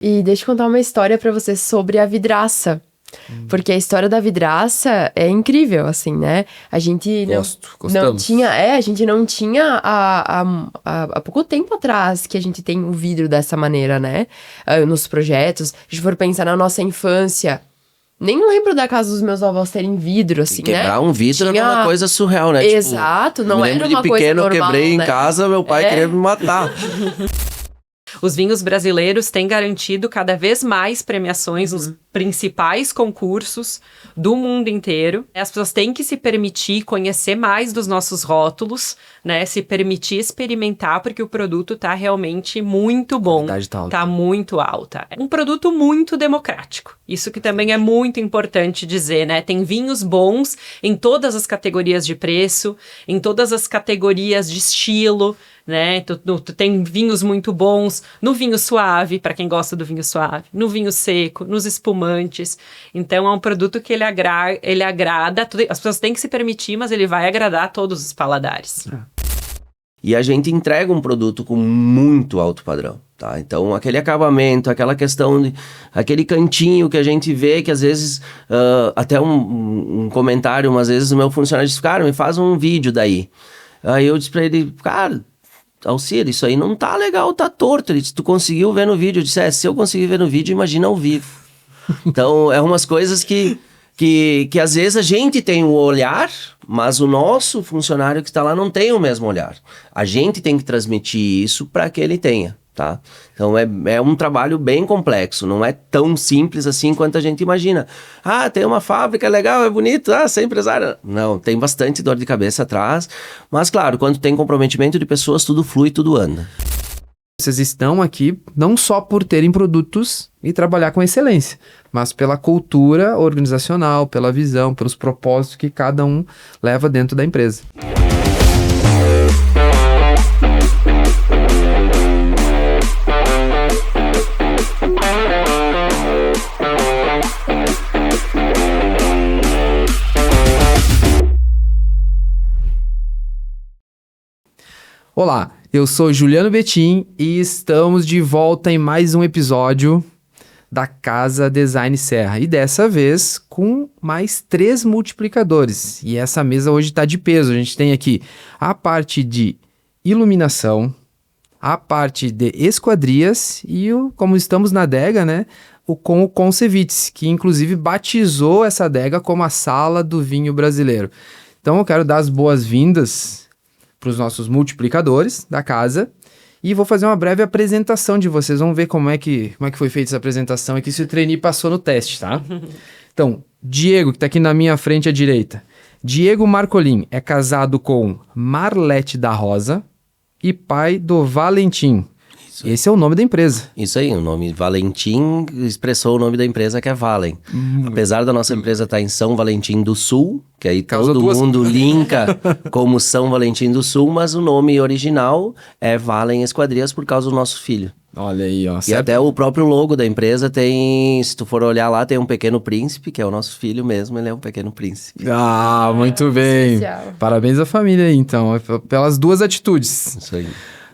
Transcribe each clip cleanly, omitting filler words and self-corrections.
E deixa eu contar uma história pra você sobre a vidraça. Porque a história da vidraça é incrível, assim, né? A gente não Gostamos. tinha... a gente não tinha há pouco tempo atrás que a gente tem o vidro dessa maneira, né? Nos projetos. Se a gente for pensar na nossa infância... Nem lembro da casa dos meus avós terem vidro, assim, né? Quebrar um vidro era uma coisa surreal, né? Exato, não era uma coisa pequeno, normal, eu quebrei né? em casa, meu pai queria me matar. Os vinhos brasileiros têm garantido cada vez mais premiações nos principais concursos do mundo inteiro. As pessoas têm que se permitir conhecer mais dos nossos rótulos, né? Se permitir experimentar, porque o produto tá realmente muito bom. A qualidade tá alta. Tá muito alta. É um produto muito democrático. Isso que também é muito importante dizer, né? Tem vinhos bons em todas as categorias de preço, em todas as categorias de estilo, né? Tu tem vinhos muito bons no vinho suave, para quem gosta do vinho suave, no vinho seco, nos espumantes. Então é um produto que ele agrada, as pessoas têm que se permitir, mas ele vai agradar a todos os paladares. E a gente entrega um produto com muito alto padrão, tá? Então, aquele acabamento, aquela questão de... aquele cantinho que a gente vê, que às vezes... até um comentário, umas vezes o meu funcionário disse, cara, me faz um vídeo daí. Aí eu disse pra ele, cara... Alcir, isso aí não tá legal, tá torto. Ele disse, tu conseguiu ver no vídeo? Eu disse, se eu conseguir ver no vídeo, imagina ao vivo. Então, é umas coisas que às vezes a gente tem um olhar, mas o nosso funcionário que está lá não tem o mesmo olhar. A gente tem que transmitir isso para que ele tenha, tá? Então, é um trabalho bem complexo, não é tão simples assim quanto a gente imagina. Ah, tem uma fábrica legal, é bonito, ser empresário. Não, tem bastante dor de cabeça atrás, mas claro, quando tem comprometimento de pessoas, tudo flui, tudo anda. Vocês estão aqui não só por terem produtos e trabalhar com excelência, mas pela cultura organizacional, pela visão, pelos propósitos que cada um leva dentro da empresa. Olá, eu sou Juliano Betim e estamos de volta em mais um episódio da Casa Design Serra. E dessa vez com mais 3 multiplicadores. E essa mesa hoje está de peso. A gente tem aqui a parte de iluminação, a parte de esquadrias e, como estamos na adega, né? Com o Concevites, que inclusive batizou essa adega como a Sala do Vinho Brasileiro. Então eu quero dar as boas-vindas para os nossos multiplicadores da casa e vou fazer uma breve apresentação de vocês. Vamos ver como é que foi feita essa apresentação e que se o trainee passou no teste, tá? Então, Diego, que está aqui na minha frente à direita. Diego Marcolin é casado com Marlete da Rosa e pai do Valentim. Esse é o nome da empresa. Isso aí, o nome Valentim expressou o nome da empresa, que é Valen. Apesar da nossa empresa estar em São Valentim do Sul, que aí todo mundo linka como São Valentim do Sul, mas o nome original é Valen Esquadrias por causa do nosso filho. Olha aí, ó. E até o próprio logo da empresa tem, se tu for olhar lá, tem um pequeno príncipe, que é o nosso filho mesmo, ele é um pequeno príncipe. Ah, muito bem. Especial. Parabéns à família aí, então, pelas duas atitudes. Isso aí.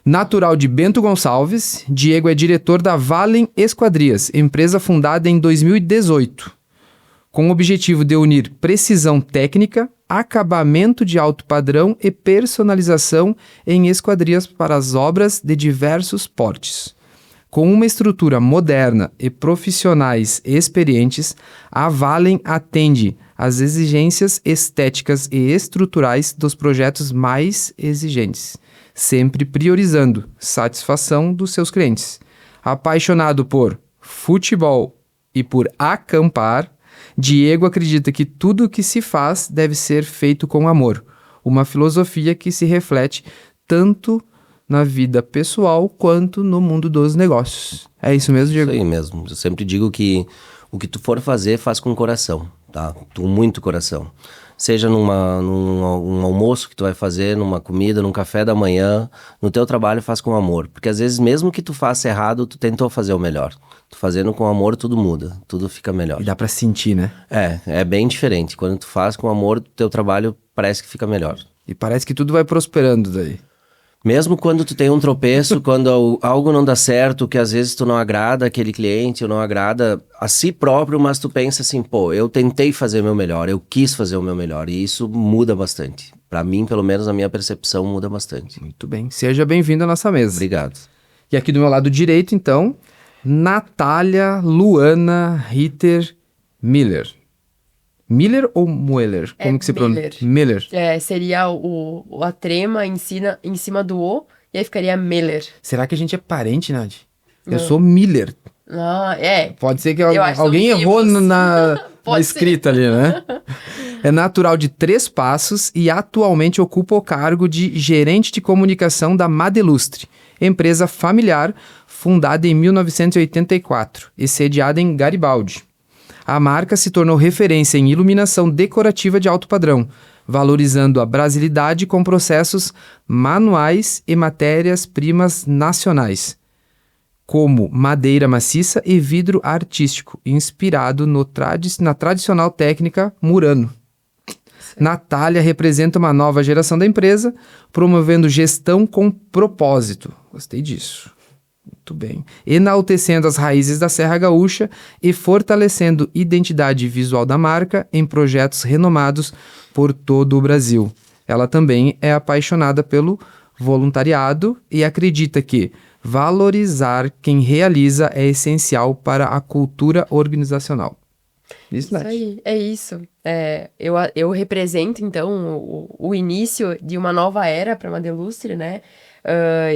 Natural de Bento Gonçalves, Diego é diretor da Valen Esquadrias, empresa fundada em 2018, com o objetivo de unir precisão técnica, acabamento de alto padrão e personalização em esquadrias para as obras de diversos portes. Com uma estrutura moderna e profissionais experientes, a Valen atende às exigências estéticas e estruturais dos projetos mais exigentes, sempre priorizando satisfação dos seus clientes. Apaixonado por futebol e por acampar, Diego acredita que tudo o que se faz deve ser feito com amor, uma filosofia que se reflete tanto na vida pessoal quanto no mundo dos negócios. É isso mesmo, Diego? Isso aí mesmo. Eu sempre digo que o que tu for fazer, faz com coração, tá? Com muito coração. Seja num almoço que tu vai fazer, numa comida, num café da manhã, no teu trabalho faz com amor. Porque às vezes mesmo que tu faça errado, tu tentou fazer o melhor. Tu fazendo com amor, tudo muda, tudo fica melhor. E dá pra sentir, né? É bem diferente. Quando tu faz com amor, teu trabalho parece que fica melhor. E parece que tudo vai prosperando daí. Mesmo quando tu tem um tropeço, quando algo não dá certo, que às vezes tu não agrada aquele cliente, ou não agrada a si próprio, mas tu pensa assim, pô, eu tentei fazer o meu melhor, eu quis fazer o meu melhor, e isso muda bastante. Pra mim, pelo menos, a minha percepção muda bastante. Muito bem. Seja bem-vindo à nossa mesa. Obrigado. E aqui do meu lado direito, então, Natália Luana Ritter Miller. Miller ou Mueller? Como que se pronuncia? Miller. Seria a trema em cima do O, e aí ficaria Miller. Será que a gente é parente, Nath? Eu sou Miller. Ah, Pode ser que acho que alguém são errou vivos. na Pode escrita ali, né? É natural de Três Passos e atualmente ocupa o cargo de gerente de comunicação da Madelustre, empresa familiar fundada em 1984 e sediada em Garibaldi. A marca se tornou referência em iluminação decorativa de alto padrão, valorizando a brasilidade com processos manuais e matérias-primas nacionais, como madeira maciça e vidro artístico, inspirado na tradicional técnica Murano. Natália representa uma nova geração da empresa, promovendo gestão com propósito. Gostei disso. Muito bem. Enaltecendo as raízes da Serra Gaúcha e fortalecendo identidade visual da marca em projetos renomados por todo o Brasil. Ela também é apaixonada pelo voluntariado e acredita que valorizar quem realiza é essencial para a cultura organizacional. Isso aí, é isso. Eu represento, então, o início de uma nova era para a Madelustre, né?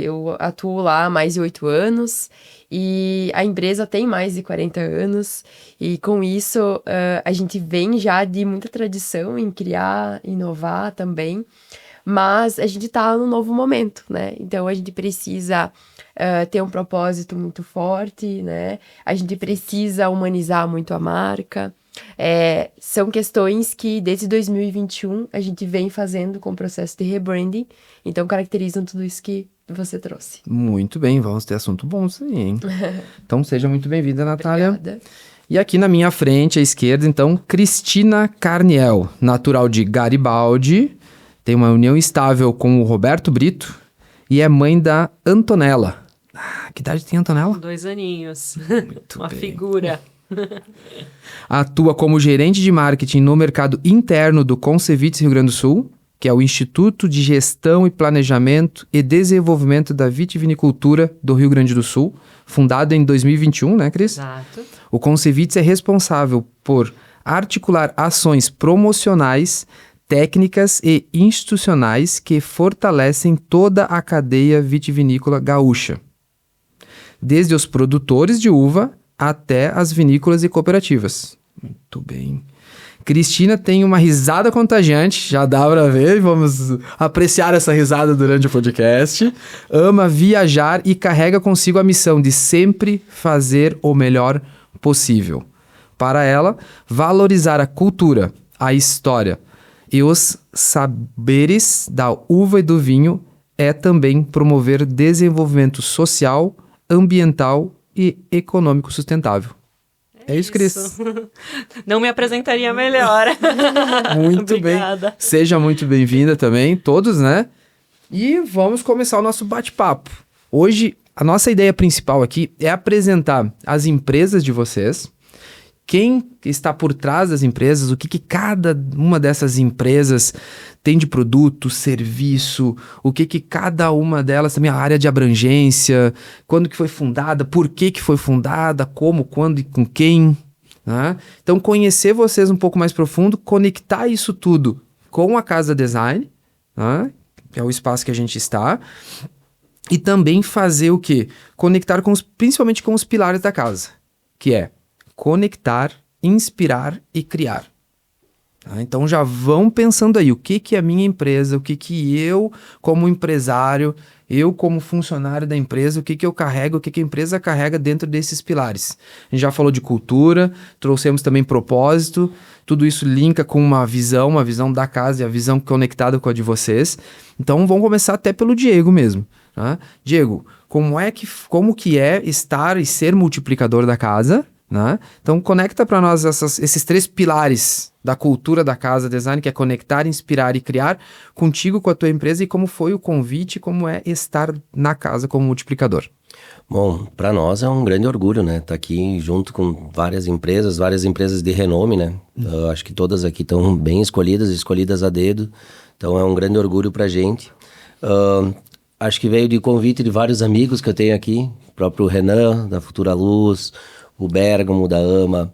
Eu atuo lá há mais de 8 anos e a empresa tem mais de 40 anos. E com isso, a gente vem já de muita tradição em criar, inovar também. Mas a gente está num novo momento, né? Então, a gente precisa ter um propósito muito forte, né? A gente precisa humanizar muito a marca. São questões que desde 2021 a gente vem fazendo com o processo de rebranding, então caracterizam tudo isso que você trouxe. Muito bem, vamos ter assunto bom isso aí, hein? Então seja muito bem-vinda, Natália. Obrigada. E aqui na minha frente, à esquerda, então, Cristina Carniel, natural de Garibaldi, tem uma união estável com o Roberto Brito e é mãe da Antonella. Que idade tem a Antonella? 2 aninhos. Muito Uma bem. figura. Atua como gerente de marketing no mercado interno do Concevits Rio Grande do Sul, que é o Instituto de Gestão e Planejamento e Desenvolvimento da Vitivinicultura do Rio Grande do Sul, fundado em 2021, né, Cris? Exato. O Concevits é responsável por articular ações promocionais, técnicas e institucionais que fortalecem toda a cadeia vitivinícola gaúcha, desde os produtores de uva até as vinícolas e cooperativas. Muito bem. Cristina tem uma risada contagiante, já dá pra ver, vamos apreciar essa risada durante o podcast. Ama viajar e carrega consigo a missão de sempre fazer o melhor possível. Para ela, valorizar a cultura, a história e os saberes da uva e do vinho é também promover desenvolvimento social, ambiental e econômico sustentável. É isso, Cris. Não me apresentaria melhor. Muito Obrigada. bem. Seja muito bem-vinda também, todos, né? E vamos começar o nosso bate-papo. Hoje, a nossa ideia principal aqui é apresentar as empresas de vocês, quem está por trás das empresas, o que cada uma dessas empresas tem de produto, serviço, o que cada uma delas, também a área de abrangência, quando que foi fundada, por que foi fundada, como, quando e com quem, né? Então, conhecer vocês um pouco mais profundo, conectar isso tudo com a Casa Design, né? Que é o espaço que a gente está, e também fazer o quê? Conectar principalmente com os pilares da casa, que é conectar, inspirar e criar. Tá? Então já vão pensando aí, o que é a minha empresa, o que eu como empresário, eu como funcionário da empresa, o que eu carrego, o que a empresa carrega dentro desses pilares. A gente já falou de cultura, trouxemos também propósito, tudo isso linka com uma visão da casa e a visão conectada com a de vocês. Então vamos começar até pelo Diego mesmo. Tá? Diego, como que é estar e ser multiplicador da casa? Né? Então conecta para nós esses 3 pilares da cultura da Casa Design, que é conectar, inspirar e criar, contigo, com a tua empresa, e como foi o convite, como é estar na casa como multiplicador. Bom, para nós é um grande orgulho, né? Tá aqui junto com várias empresas de renome, né? Eu acho que todas aqui estão bem escolhidas a dedo. Então é um grande orgulho pra gente. Acho que veio de convite de vários amigos que eu tenho aqui. O próprio Renan, da Futura Luz, o Bergamo, da AMA,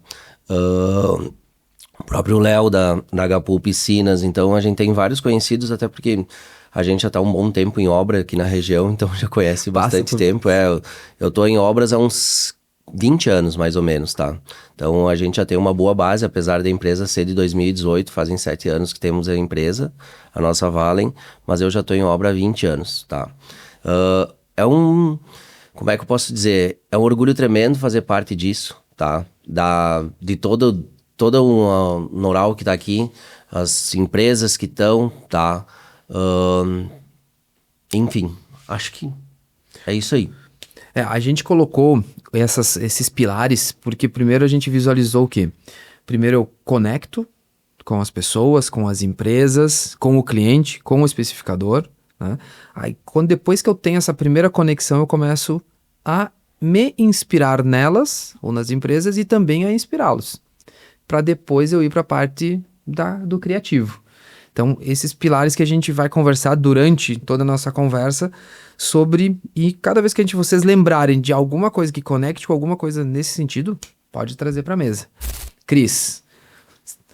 o próprio Léo, da Agapu Piscinas. Então a gente tem vários conhecidos, até porque a gente já está um bom tempo em obra aqui na região, então já conhece bastante tempo. Eu tô em obras há uns 20 anos, mais ou menos, tá? Então a gente já tem uma boa base, apesar da empresa ser de 2018, fazem 7 anos que temos a empresa, a nossa Valen, mas eu já tô em obra há 20 anos, tá? Como é que eu posso dizer? É um orgulho tremendo fazer parte disso, tá? De todo o know-how que tá aqui, as empresas que estão, tá? Enfim, acho que é isso aí. A gente colocou esses pilares porque primeiro a gente visualizou o quê? Primeiro eu conecto com as pessoas, com as empresas, com o cliente, com o especificador, né? Aí depois que eu tenho essa primeira conexão, eu começo a me inspirar nelas ou nas empresas e também a inspirá-los, para depois eu ir para a parte do criativo. Então, esses pilares que a gente vai conversar durante toda a nossa conversa sobre, e cada vez que vocês lembrarem de alguma coisa que conecte com alguma coisa nesse sentido, pode trazer para a mesa. Cris,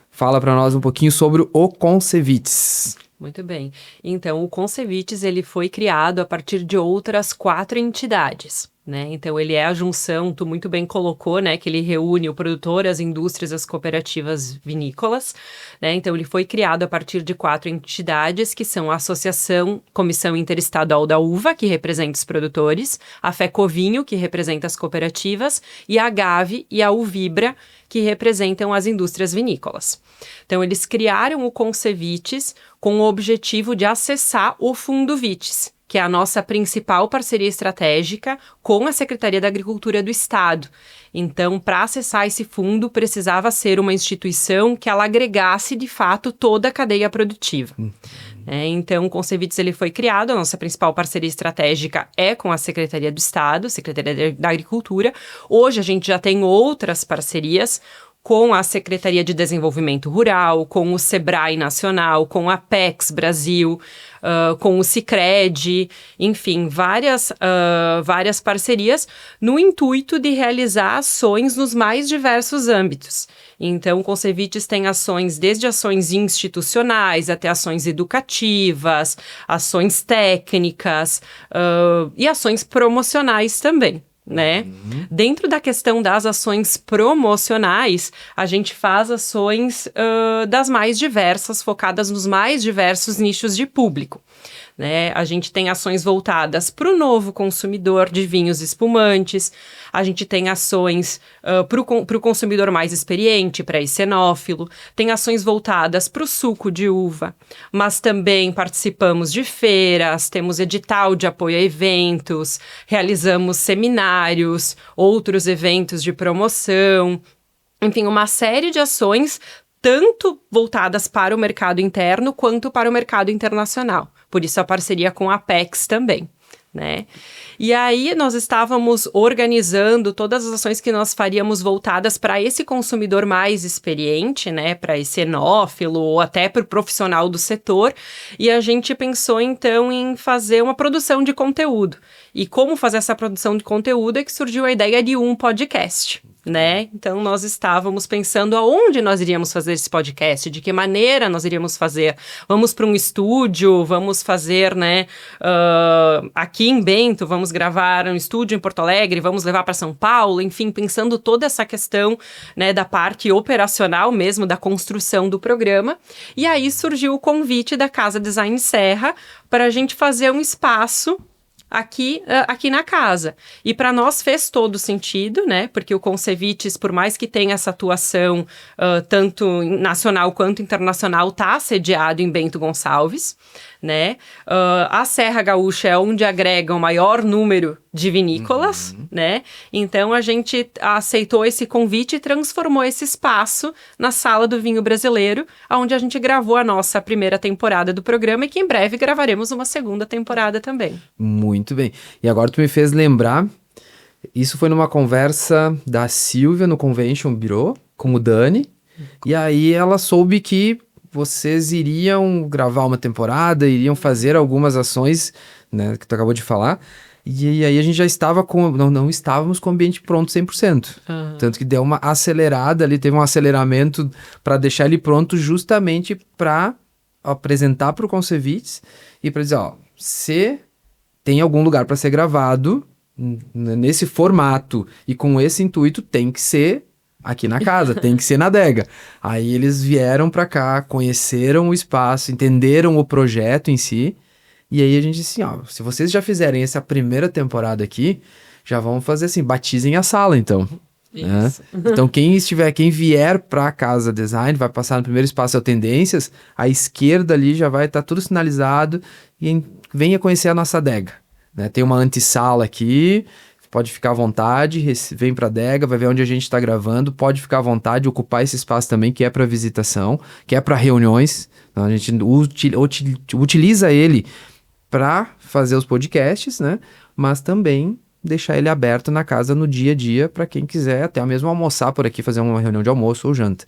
fala para nós um pouquinho sobre o Concevites. Muito bem. Então, o Concevites, ele foi criado a partir de outras 4 entidades, né? Então, ele é a junção, tu muito bem colocou, né? Que ele reúne o produtor, as indústrias, as cooperativas vinícolas, né? Então, ele foi criado a partir de 4 entidades, que são a Associação Comissão Interestadual da Uva, que representa os produtores, a FECOVINHO, que representa as cooperativas, e a Agave e a Uvibra, que representam as indústrias vinícolas. Então, eles criaram o Concevites com o objetivo de acessar o Fundo Vites, que é a nossa principal parceria estratégica com a Secretaria da Agricultura do Estado. Então, para acessar esse fundo, precisava ser uma instituição que ela agregasse, de fato, toda a cadeia produtiva. Então, o Concevites ele foi criado, a nossa principal parceria estratégica é com a Secretaria do Estado, Secretaria da Agricultura. Hoje, a gente já tem outras parcerias com a Secretaria de Desenvolvimento Rural, com o Sebrae Nacional, com a Apex Brasil, com o Sicredi, enfim, várias parcerias no intuito de realizar ações nos mais diversos âmbitos. Então, o Concevites tem ações, desde ações institucionais até ações educativas, ações técnicas e ações promocionais também, né? Dentro da questão das ações promocionais, a gente faz ações das mais diversas, focadas nos mais diversos nichos de público, né? A gente tem ações voltadas para o novo consumidor de vinhos espumantes, a gente tem ações para o consumidor mais experiente, para ecenófilo, tem ações voltadas para o suco de uva, mas também participamos de feiras, temos edital de apoio a eventos, realizamos seminários, outros eventos de promoção, enfim, uma série de ações tanto voltadas para o mercado interno quanto para o mercado internacional. Por isso a parceria com a Apex também, né? E aí nós estávamos organizando todas as ações que nós faríamos voltadas para esse consumidor mais experiente, né? Para esse enófilo ou até para o profissional do setor. E a gente pensou então em fazer uma produção de conteúdo. E como fazer essa produção de conteúdo é que surgiu a ideia de um podcast, né? Então, nós estávamos pensando aonde nós iríamos fazer esse podcast, de que maneira nós iríamos fazer. Vamos para um estúdio, vamos fazer, né, aqui em Bento, vamos gravar um estúdio em Porto Alegre, vamos levar para São Paulo, enfim, pensando toda essa questão, né, da parte operacional mesmo, da construção do programa. E aí surgiu o convite da Casa Design Serra para a gente fazer um espaço aqui na casa. E para nós fez todo sentido, né? Porque o Concevites, por mais que tenha essa atuação tanto nacional quanto internacional, está sediado em Bento Gonçalves, né? A Serra Gaúcha é onde agrega o maior número de vinícolas, né? Então, a gente aceitou esse convite e transformou esse espaço na Sala do Vinho Brasileiro, onde a gente gravou a nossa primeira temporada do programa e que em breve gravaremos uma segunda temporada também. Muito bem. E agora tu me fez lembrar, isso foi numa conversa da Silvia no Convention Bureau, com o Dani, e aí ela soube que vocês iriam gravar uma temporada, iriam fazer algumas ações, né, que tu acabou de falar, e aí a gente já estava não estávamos com o ambiente pronto 100%. Tanto que deu uma acelerada ali, teve um aceleramento para deixar ele pronto justamente para apresentar para o Concevites e para dizer, ó, se tem algum lugar para ser gravado nesse formato e com esse intuito, tem que ser aqui na casa, tem que ser na adega. Aí eles vieram pra cá, conheceram o espaço, entenderam o projeto em si, e aí a gente disse assim, ó, se vocês já fizerem essa primeira temporada aqui, já vamos fazer assim, batizem a sala então. Né? Então quem vier pra Casa Design, vai passar no primeiro espaço de Tendências, à esquerda ali já vai estar tudo sinalizado, e venha conhecer a nossa adega. Né? Tem uma antessala aqui, pode ficar à vontade, vem pra adega, vai ver onde a gente está gravando, pode ficar à vontade, ocupar esse espaço também, que é para visitação, que é para reuniões. Então, a gente utiliza ele para fazer os podcasts, né? Mas também deixar ele aberto na casa no dia a dia para quem quiser até mesmo almoçar por aqui, fazer uma reunião de almoço ou janta.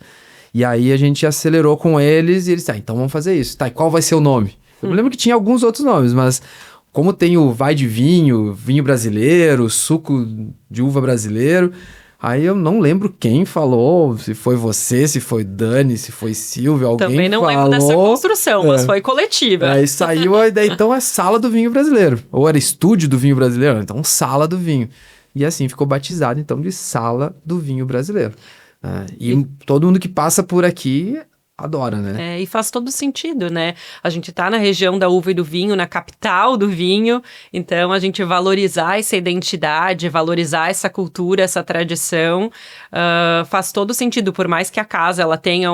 E aí a gente acelerou com eles e eles, então vamos fazer isso. Tá, e qual vai ser o nome? Eu me lembro que tinha alguns outros nomes, mas como tem o Vai de Vinho, vinho brasileiro, suco de uva brasileiro, aí eu não lembro quem falou, se foi você, se foi Dani, se foi Silvia, alguém falou. Também não lembro dessa construção, mas foi coletiva. Aí saiu a ideia, então é Sala do Vinho Brasileiro, ou era Estúdio do Vinho Brasileiro, então Sala do Vinho. E assim ficou batizado então de Sala do Vinho Brasileiro. E todo mundo que passa por aqui adora, né? E faz todo sentido, né? A gente tá na região da uva e do vinho, na capital do vinho, então a gente valorizar essa identidade, valorizar essa cultura, essa tradição, faz todo sentido, por mais que a casa ela tenha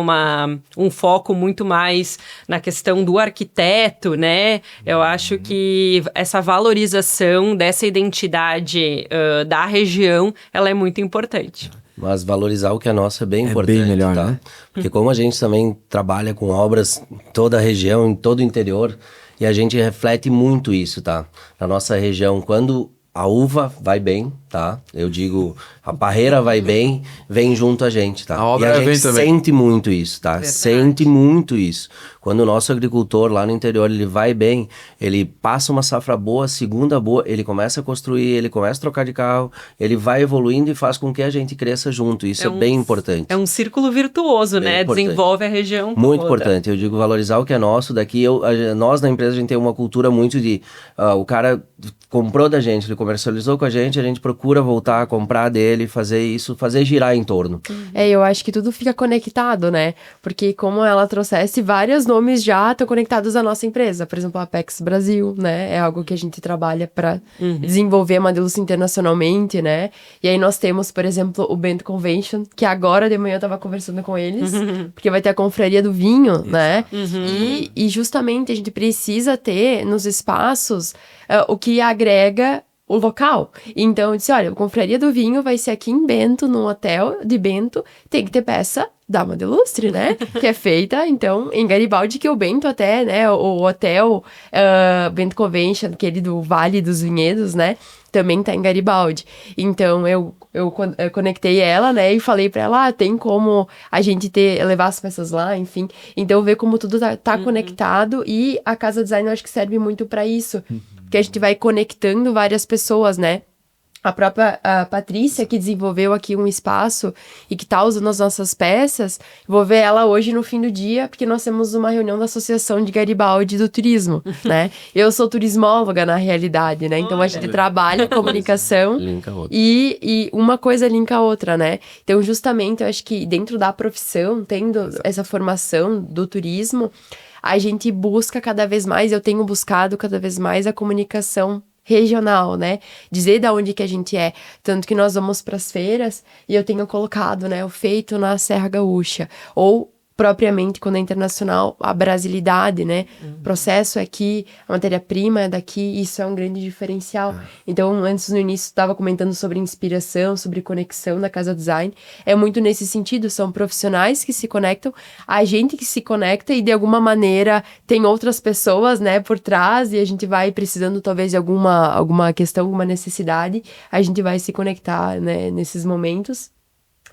um foco muito mais na questão do arquiteto, né? Eu acho que essa valorização dessa identidade da região, ela é muito importante. Mas valorizar o que é nosso é bem importante, bem melhor, tá? né? Porque como a gente também trabalha com obras em toda a região, em todo o interior, e a gente reflete muito isso, tá? Na nossa região, quando a uva vai bem, tá? Eu digo, a parreira vai bem, vem junto a gente, tá? A obra e a vem gente também. sente muito isso, tá? Verdade. Sente muito isso. Quando o nosso agricultor lá no interior, ele vai bem, ele passa uma safra boa, segunda boa, ele começa a construir, ele começa a trocar de carro, ele vai evoluindo e faz com que a gente cresça junto. Isso é bem importante. É um círculo virtuoso, Bem né? importante. Desenvolve a região Muito toda. importante, eu digo valorizar o que é nosso. Daqui, nós na empresa, a gente tem uma cultura muito de... o cara comprou da gente, ele comercializou com a gente procura voltar a comprar dele, fazer isso, fazer girar em torno. Eu acho que tudo fica conectado, né? Porque como ela trouxesse, vários nomes já estão conectados à nossa empresa. Por exemplo, a Apex Brasil, né? É algo que a gente trabalha para desenvolver a Madelos internacionalmente, né? E aí nós temos, por exemplo, o Bento Convention, que agora de manhã eu tava conversando com eles, porque vai ter a Confraria do Vinho, né? E justamente a gente precisa ter nos espaços o que agrega o local. Então, eu disse, olha, a Confraria do Vinho vai ser aqui em Bento, num hotel de Bento, tem que ter peça da Madelustre, né? Que é feita, então, em Garibaldi, que o Bento até, né? O hotel Bento Convention, aquele do Vale dos Vinhedos, né? Também tá em Garibaldi. Então, eu conectei ela, né? E falei pra ela, tem como a gente levar as peças lá, enfim. Então, ver como tudo tá conectado. E a Casa Design, eu acho que serve muito pra isso. Porque a gente vai conectando várias pessoas, né? A própria Patrícia, que desenvolveu aqui um espaço e que tá usando as nossas peças, vou ver ela hoje no fim do dia, porque nós temos uma reunião da Associação de Garibaldi do Turismo, né? Eu sou turismóloga, na realidade, né? Então, a gente trabalha comunicação Linka outra. e uma coisa linka a outra, né? Então, justamente, eu acho que dentro da profissão, tendo essa formação do turismo, a gente busca cada vez mais, eu tenho buscado cada vez mais a comunicação regional, né? Dizer da onde que a gente é. Tanto que nós vamos para as feiras e eu tenho colocado, né? O feito na Serra Gaúcha. Ou propriamente, quando é internacional, a brasilidade, né? O processo é aqui, a matéria-prima é daqui, isso é um grande diferencial. Então, antes, no início, estava comentando sobre inspiração, sobre conexão da Casa Design. É muito nesse sentido, são profissionais que se conectam, a gente que se conecta e, de alguma maneira, tem outras pessoas, né, por trás, e a gente vai precisando, talvez, de alguma questão, alguma necessidade, a gente vai se conectar, né, nesses momentos.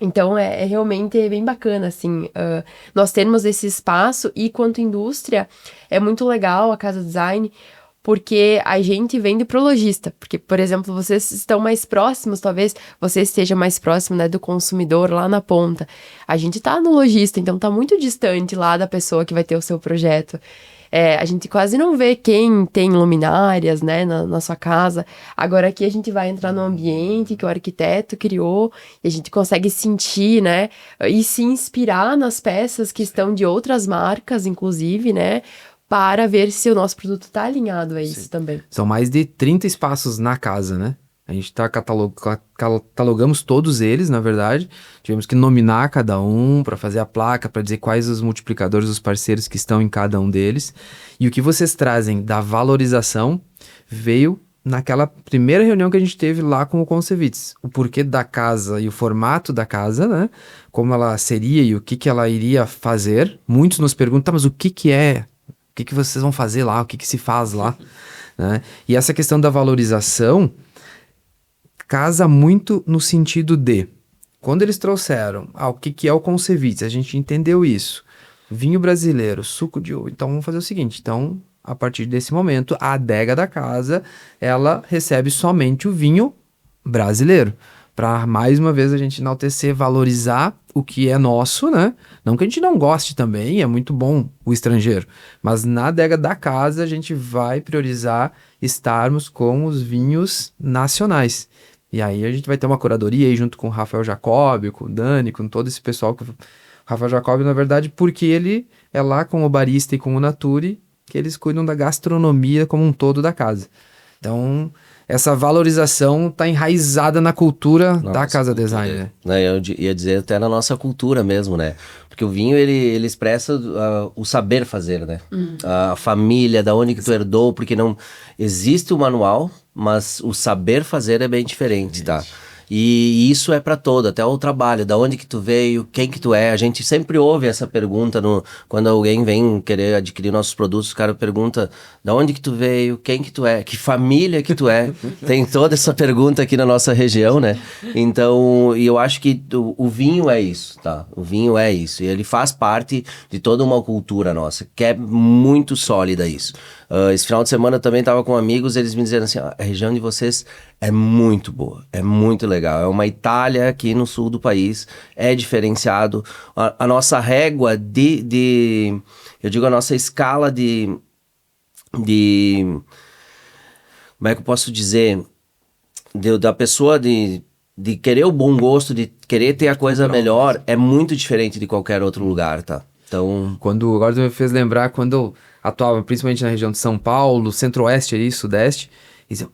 Então, é realmente bem bacana, assim, nós termos esse espaço, e quanto indústria, é muito legal a Casa Design, porque a gente vende pro lojista, porque, por exemplo, vocês estão mais próximos, talvez você esteja mais próximo, né, do consumidor lá na ponta. A gente tá no lojista, então tá muito distante lá da pessoa que vai ter o seu projeto. A gente quase não vê quem tem luminárias, né, na sua casa. Agora aqui a gente vai entrar no ambiente que o arquiteto criou e a gente consegue sentir, né, e se inspirar nas peças que estão de outras marcas, inclusive, né, para ver se o nosso produto está alinhado a isso também. São mais de 30 espaços na casa, né? A gente catalogamos todos eles, na verdade. Tivemos que nominar cada um para fazer a placa, para dizer quais os multiplicadores, os parceiros que estão em cada um deles. E o que vocês trazem da valorização veio naquela primeira reunião que a gente teve lá com o Concevites. O porquê da casa e o formato da casa, né? Como ela seria e o que ela iria fazer. Muitos nos perguntam, mas o que é? O que vocês vão fazer lá? O que se faz lá? Né? E essa questão da valorização casa muito no sentido de, quando eles trouxeram o que é o Concevites, a gente entendeu isso, vinho brasileiro, suco de uva, então vamos fazer o seguinte, então, a partir desse momento, a adega da casa, ela recebe somente o vinho brasileiro, para mais uma vez a gente enaltecer, valorizar o que é nosso, né? Não que a gente não goste também, é muito bom o estrangeiro, mas na adega da casa a gente vai priorizar estarmos com os vinhos nacionais. E aí a gente vai ter uma curadoria aí junto com o Rafael Jacob, com o Dani, com todo esse pessoal. O Rafael Jacob, na verdade, porque ele é lá com o barista e com o Nature, que eles cuidam da gastronomia como um todo da casa. Então, essa valorização está enraizada na cultura da Casa Design, né? Eu ia dizer até na nossa cultura mesmo, né? Porque o vinho, ele expressa o saber fazer, né? A família, da onde que tu herdou, porque não existe o manual, mas o saber fazer é bem diferente, tá? E isso é para todo, até o trabalho, da onde que tu veio, quem que tu é. A gente sempre ouve essa pergunta quando alguém vem querer adquirir nossos produtos, o cara pergunta da onde que tu veio, quem que tu é, que família que tu é. Tem toda essa pergunta aqui na nossa região, né? Então, e eu acho que o vinho é isso, tá? O vinho é isso, e ele faz parte de toda uma cultura nossa, que é muito sólida isso. Esse final de semana eu também estava com amigos, eles me disseram assim, a região de vocês é muito boa, é muito legal, é uma Itália aqui no sul do país, é diferenciado, a nossa régua eu digo a nossa escala de como é que eu posso dizer, da pessoa de querer o bom gosto, de querer ter a coisa melhor, é muito diferente de qualquer outro lugar, tá? Então... Agora tu me fez lembrar, quando eu atuava principalmente na região de São Paulo, centro-oeste ali, sudeste, e diziam,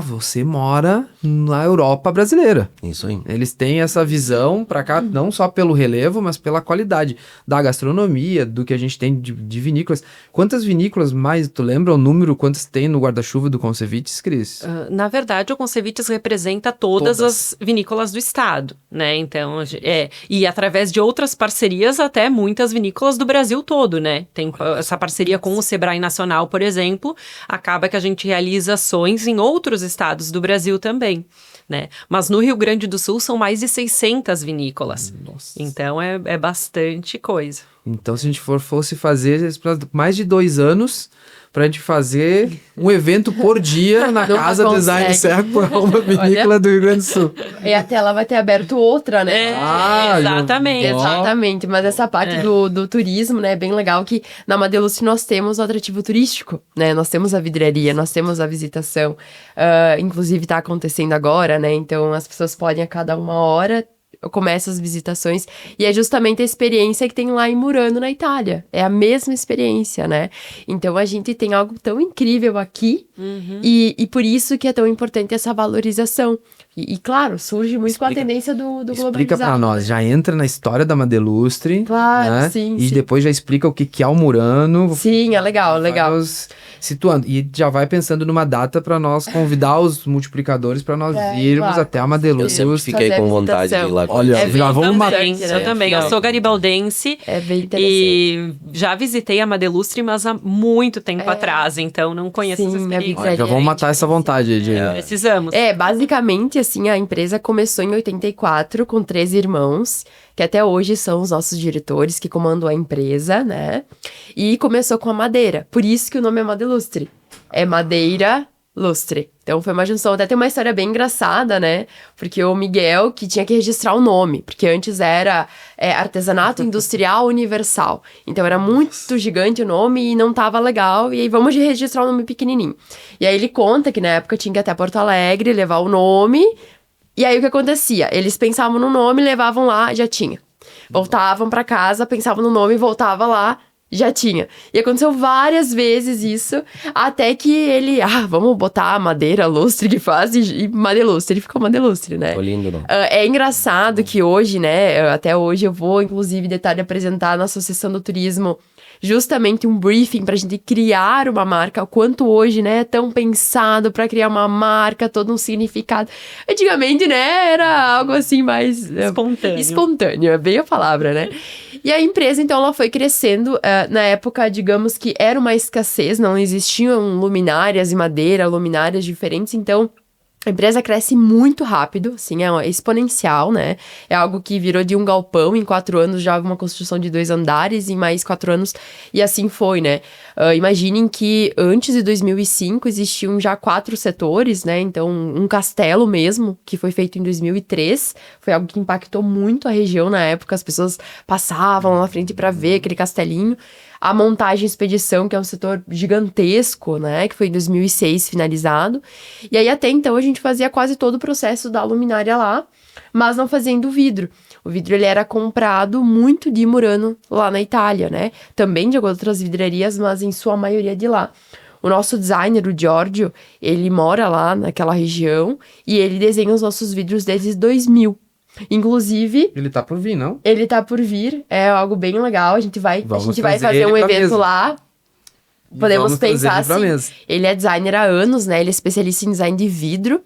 você mora na Europa brasileira. Isso aí. Eles têm essa visão para cá, não só pelo relevo, mas pela qualidade da gastronomia, do que a gente tem de vinícolas. Quantas vinícolas mais, tu lembra o número, quantas tem no guarda-chuva do Concevites, Cris? Na verdade, o Concevites representa todas as vinícolas do estado, né? Então, e através de outras parcerias, até muitas vinícolas do Brasil todo, né? Tem essa parceria com o Sebrae Nacional, por exemplo, acaba que a gente realiza ações em outros estados do Brasil também, né? Mas no Rio Grande do Sul são mais de 600 vinícolas. Nossa. Então é bastante coisa. Então, se a gente fosse fazer mais de 2 anos pra gente fazer um evento por dia na Casa Design Serra, uma vinícola do Rio Grande do Sul. E até lá vai ter aberto outra, né? Exatamente. Exatamente, mas essa parte do turismo, né, é bem legal que na Madeluce nós temos o atrativo turístico, né? Nós temos a vidraria, nós temos a visitação, inclusive tá acontecendo agora, né? Então as pessoas podem a cada 1 hora começa as visitações, e é justamente a experiência que tem lá em Murano, na Itália. É a mesma experiência, né? Então, a gente tem algo tão incrível aqui, e por isso que é tão importante essa valorização. E claro, surge muito com a Explica. tendência do Explica globalizado. pra nós, já entra na história da Madelustre, Claro, né? sim, E sim. depois já explica o que é o Murano. Sim, é legal, legal. Vai nos situando. E já vai pensando numa data pra nós convidar os multiplicadores pra nós irmos claro. até a Eu Madelustre. sempre fiquei fazer com a vontade de ir lá. Olha, É já bem vamos matar. Também, interessante, eu né? também. Não. Eu sou garibaldense. É bem interessante. E já visitei a Madelustre, mas há muito tempo atrás, então não conheço Sim, essa minha experiência. vida Olha, já vamos matar essa vontade de. Precisamos. Basicamente, assim, a empresa começou em 84 com 3 irmãos, que até hoje são os nossos diretores que comandam a empresa, né? E começou com a madeira, por isso que o nome é Madelustre. É madeira lustre. Então foi uma junção, até tem uma história bem engraçada, né? Porque o Miguel que tinha que registrar o nome, porque antes era Artesanato Industrial Universal. Então era muito gigante o nome e não tava legal, e aí vamos registrar o nome pequenininho. E aí ele conta que na época tinha que ir até Porto Alegre, levar o nome, e aí o que acontecia? Eles pensavam no nome, levavam lá, já tinha. Voltavam pra casa, pensavam no nome, voltava lá, já tinha. E aconteceu várias vezes isso, até que ele, vamos botar madeira lustre que faz, e Madelustre, ele ficou Madelustre, né? Tô lindo, não. É engraçado que hoje, né, até hoje eu vou, inclusive, detalhe, apresentar na Associação do Turismo justamente um briefing pra gente criar uma marca, o quanto hoje, né, é tão pensado pra criar uma marca, todo um significado. Antigamente, né, era algo assim mais... Espontâneo. Espontâneo, é bem a palavra, né? E a empresa, então, ela foi crescendo. Na época, digamos que era uma escassez, não existiam luminárias em madeira, luminárias diferentes, então... A empresa cresce muito rápido, assim, é exponencial, né? É algo que virou de um galpão, em 4 anos já uma construção de 2 andares, em mais 4 anos, e assim foi, né? Imaginem que antes de 2005 existiam já 4 setores, né? Então, um castelo mesmo, que foi feito em 2003, foi algo que impactou muito a região na época, as pessoas passavam lá na frente para ver aquele castelinho. A montagem e expedição, que é um setor gigantesco, né? Que foi em 2006 finalizado. E aí, até então, a gente fazia quase todo o processo da luminária lá, mas não fazendo vidro. O vidro, ele era comprado muito de Murano lá na Itália, né? Também de outras vidrarias, mas em sua maioria de lá. O nosso designer, o Giorgio, ele mora lá naquela região e ele desenha os nossos vidros desde 2000. Inclusive, Ele tá por vir, não? ele tá por vir, é algo bem legal. A gente vai Vamos fazer trazer um ele pra evento mesa. lá. E Podemos vamos trazer pensar ele pra assim. mesa. Ele é designer há anos, né? Ele é especialista em design de vidro.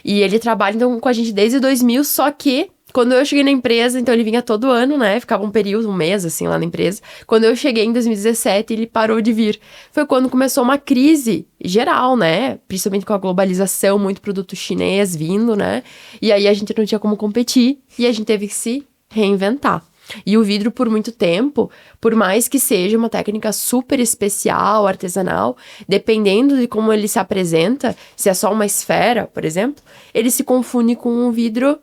E ele trabalha então com a gente desde 2000, só que quando eu cheguei na empresa, então ele vinha todo ano, né? Ficava um período, um mês, assim, lá na empresa. Quando eu cheguei em 2017, ele parou de vir. Foi quando começou uma crise geral, né? Principalmente com a globalização, muito produto chinês vindo, né? E aí a gente não tinha como competir e a gente teve que se reinventar. E o vidro, por muito tempo, por mais que seja uma técnica super especial, artesanal, dependendo de como ele se apresenta, se é só uma esfera, por exemplo, ele se confunde com um vidro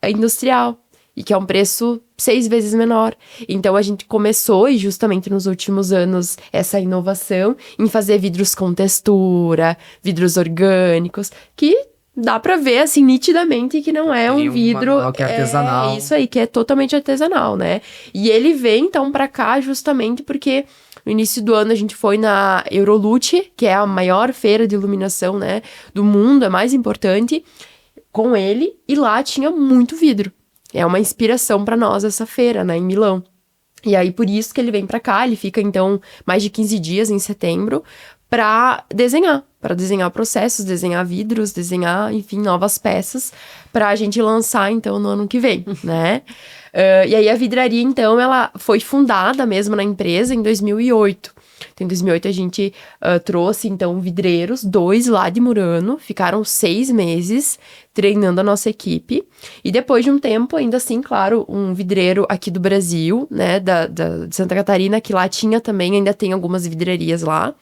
industrial, e que é um preço 6 vezes menor. Então a gente começou, e justamente nos últimos anos, essa inovação em fazer vidros com textura, vidros orgânicos, que dá pra ver, assim, nitidamente que não é Tem um um vidro... manual que é artesanal. É isso aí, que é totalmente artesanal, né? E ele vem, então, pra cá justamente porque no início do ano a gente foi na Eurolute, que é a maior feira de iluminação, né, do mundo, a mais importante, com ele, e lá tinha muito vidro. É uma inspiração pra nós essa feira, né, em Milão. E aí, por isso que ele vem pra cá, ele fica, então, mais de 15 dias em setembro, para desenhar processos, desenhar vidros, desenhar, enfim, novas peças, pra gente lançar, então, no ano que vem, né? E aí, a vidraria, então, ela foi fundada mesmo na empresa em 2008. Então, em 2008, a gente trouxe, então, vidreiros, 2 lá de Murano, ficaram 6 meses treinando a nossa equipe. E depois de um tempo, ainda assim, claro, um vidreiro aqui do Brasil, né, de Santa Catarina, que lá tinha também, ainda tem algumas vidrarias lá.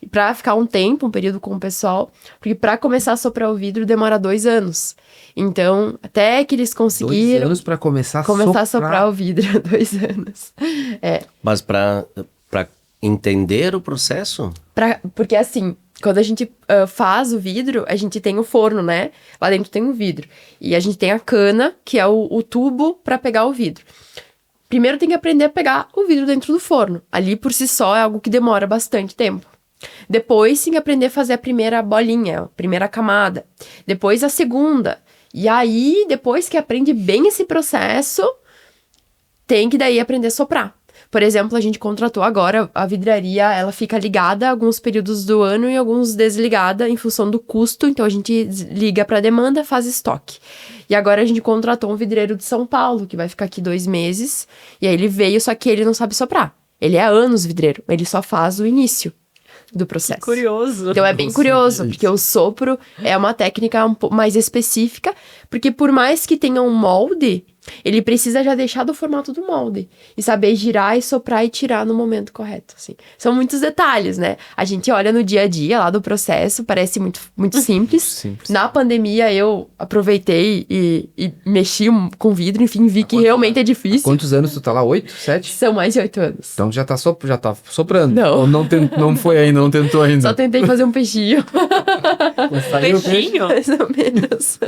E pra ficar um período com o pessoal, porque pra começar a soprar o vidro demora 2 anos. Então, até que eles 2 conseguiram anos pra começar a soprar o vidro, 2 anos. Mas pra entender o processo? Porque assim, quando a gente faz o vidro, a gente tem o forno, né? Lá dentro tem um vidro. E a gente tem a cana, que é o tubo pra pegar o vidro. Primeiro tem que aprender a pegar o vidro dentro do forno. Ali, por si só, é algo que demora bastante tempo. Depois tem que aprender a fazer a primeira bolinha, a primeira camada. Depois a segunda. E aí, depois que aprende bem esse processo, tem que daí aprender a soprar. Por exemplo, a gente contratou agora, a vidraria, ela fica ligada alguns períodos do ano e alguns desligada em função do custo. Então, a gente liga para demanda, faz estoque. E agora a gente contratou um vidreiro de São Paulo, que vai ficar aqui 2 meses. E aí ele veio, só que ele não sabe soprar. Ele é há anos vidreiro, ele só faz o início do processo. Curioso. Então é bem curioso, porque o sopro é uma técnica um pouco mais específica, porque por mais que tenha um molde, ele precisa já deixar do formato do molde e saber girar e soprar e tirar no momento correto, assim. São muitos detalhes, né? A gente olha no dia a dia lá do processo, parece muito simples. Simples. Na pandemia eu aproveitei e mexi com vidro, enfim, vi que realmente é difícil. Quantos anos tu tá lá? 8? 7? São mais de 8 anos. Então já tá soprando. Não. Ou não foi ainda, não tentou ainda. Só tentei fazer um peixinho. Saiu o peixe. Peixinho? Mais ou menos.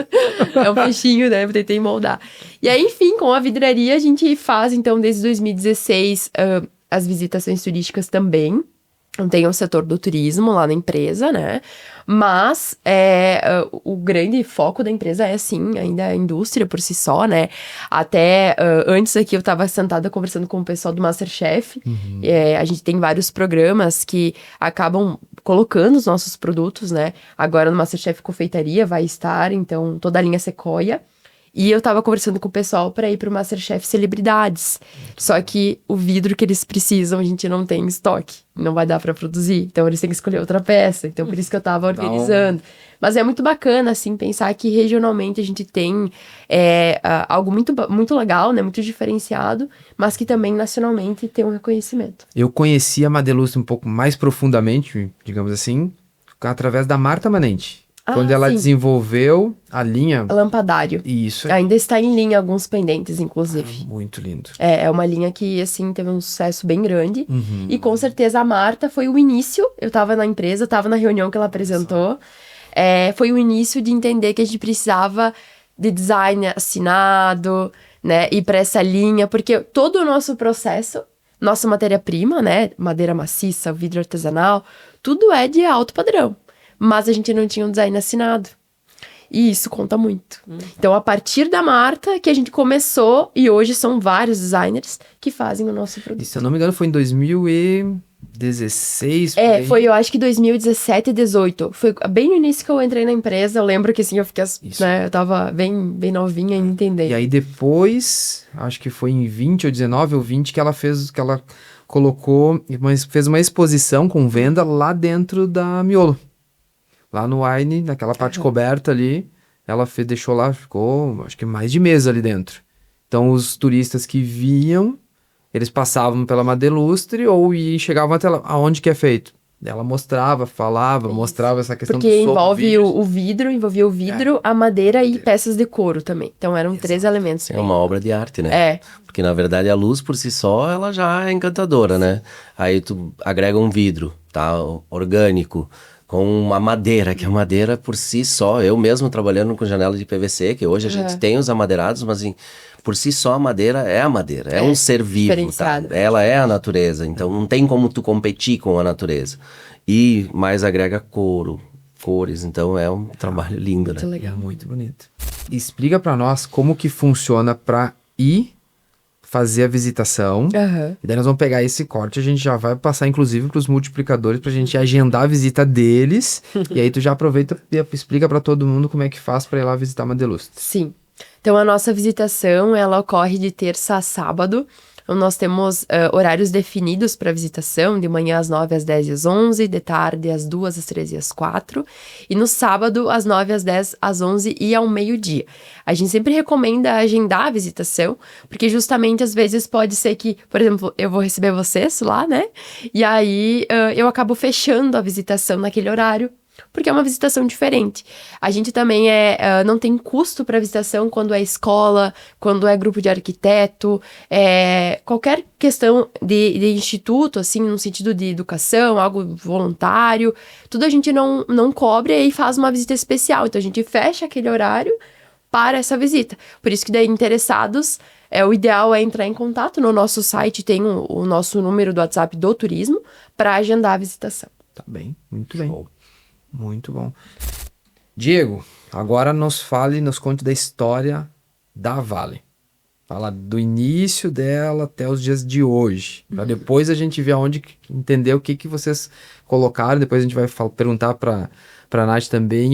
É um peixinho, né? Eu tentei moldar. E aí, enfim, com a vidraria, a gente faz, então, desde 2016, as visitações turísticas também. Não tem o setor do turismo lá na empresa, né? Mas o grande foco da empresa é, sim, ainda a indústria por si só, né? Até antes aqui eu estava sentada conversando com o pessoal do MasterChef. A gente tem vários programas que acabam colocando os nossos produtos, né? Agora no MasterChef Confeitaria vai estar, então, toda a linha Sequoia. E eu tava conversando com o pessoal pra ir pro MasterChef Celebridades. Só que o vidro que eles precisam, a gente não tem em estoque. Não vai dar pra produzir. Então, eles têm que escolher outra peça. Então, por isso que eu tava organizando. Mas é muito bacana, assim, pensar que regionalmente a gente tem algo muito legal, né? Muito diferenciado. Mas que também, nacionalmente, tem um reconhecimento. Eu conheci a Madelustre um pouco mais profundamente, digamos assim, através da Marta Manente. Quando ela sim. desenvolveu a linha... Lampadário. Isso é Ainda está em linha alguns pendentes, inclusive. muito lindo. É uma linha que, assim, teve um sucesso bem grande. Uhum. E com certeza a Marta foi o início. Eu tava na empresa, tava na reunião que ela apresentou. Foi o início de entender que a gente precisava de design assinado, né? Ir para essa linha, porque todo o nosso processo, nossa matéria-prima, né? Madeira maciça, vidro artesanal, tudo é de alto padrão. Mas a gente não tinha um design assinado. E isso conta muito. Então, a partir da Marta, que a gente começou, e hoje são vários designers que fazem o nosso produto. E se eu não me engano, foi em 2016. por aí. Foi, eu acho que 2017 e 2018. Foi bem no início que eu entrei na empresa. Eu lembro que, assim, eu fiquei, né, eu tava bem novinha em entender. E aí depois, acho que foi em 20 ou 19 ou 20 que ela fez uma exposição com venda lá dentro da Miolo. Lá no Wine, naquela parte coberta ali, ela deixou lá, ficou acho que mais de mês ali dentro. Então os turistas que vinham, eles passavam pela Madelustre ou chegavam até lá, aonde que é feito. Ela mostrava, falava, mostrava essa questão porque do envolvia o vidro, a madeira e peças de couro também. Então eram 3 elementos. É uma obra de arte, né? Porque na verdade a luz por si só, ela já é encantadora, né? Aí tu agrega um vidro, tá? Orgânico, com uma madeira, que a madeira por si só, eu mesmo trabalhando com janela de PVC, que hoje a gente tem os amadeirados, mas por si só a madeira, é um ser vivo, tá? Ela é a natureza, então não tem como tu competir com a natureza. E mais agrega couro, cores, então é um trabalho lindo, né? Muito legal. Muito bonito. Explica pra nós como que funciona pra ir fazer a visitação. E daí nós vamos pegar esse corte, a gente já vai passar inclusive pros multiplicadores pra gente agendar a visita deles. E aí tu já aproveita e explica pra todo mundo como é que faz pra ir lá visitar a Madelustre. Sim. Então a nossa visitação, ela ocorre de terça a sábado. Então, nós temos horários definidos para visitação, de manhã às 9, às 10 e às 11, de tarde às 2, às 13 e às 4, e no sábado às 9, às 10, às 11 e ao meio-dia. A gente sempre recomenda agendar a visitação, porque justamente às vezes pode ser que, por exemplo, eu vou receber vocês lá, né? E aí eu acabo fechando a visitação naquele horário, porque é uma visitação diferente. A gente também não tem custo para visitação quando é escola, quando é grupo de arquiteto, qualquer questão de instituto, assim, no sentido de educação, algo voluntário, tudo a gente não cobre e faz uma visita especial. Então, a gente fecha aquele horário para essa visita. Por isso que daí, interessados, o ideal é entrar em contato. No nosso site tem o nosso número do WhatsApp do turismo para agendar a visitação. Tá bem, muito bem. Muito bom. Diego, Agora nos conte da história da Vale. Fala do início dela até os dias de hoje. Para depois a gente ver entender o que vocês colocaram. Depois a gente vai perguntar para a Nath também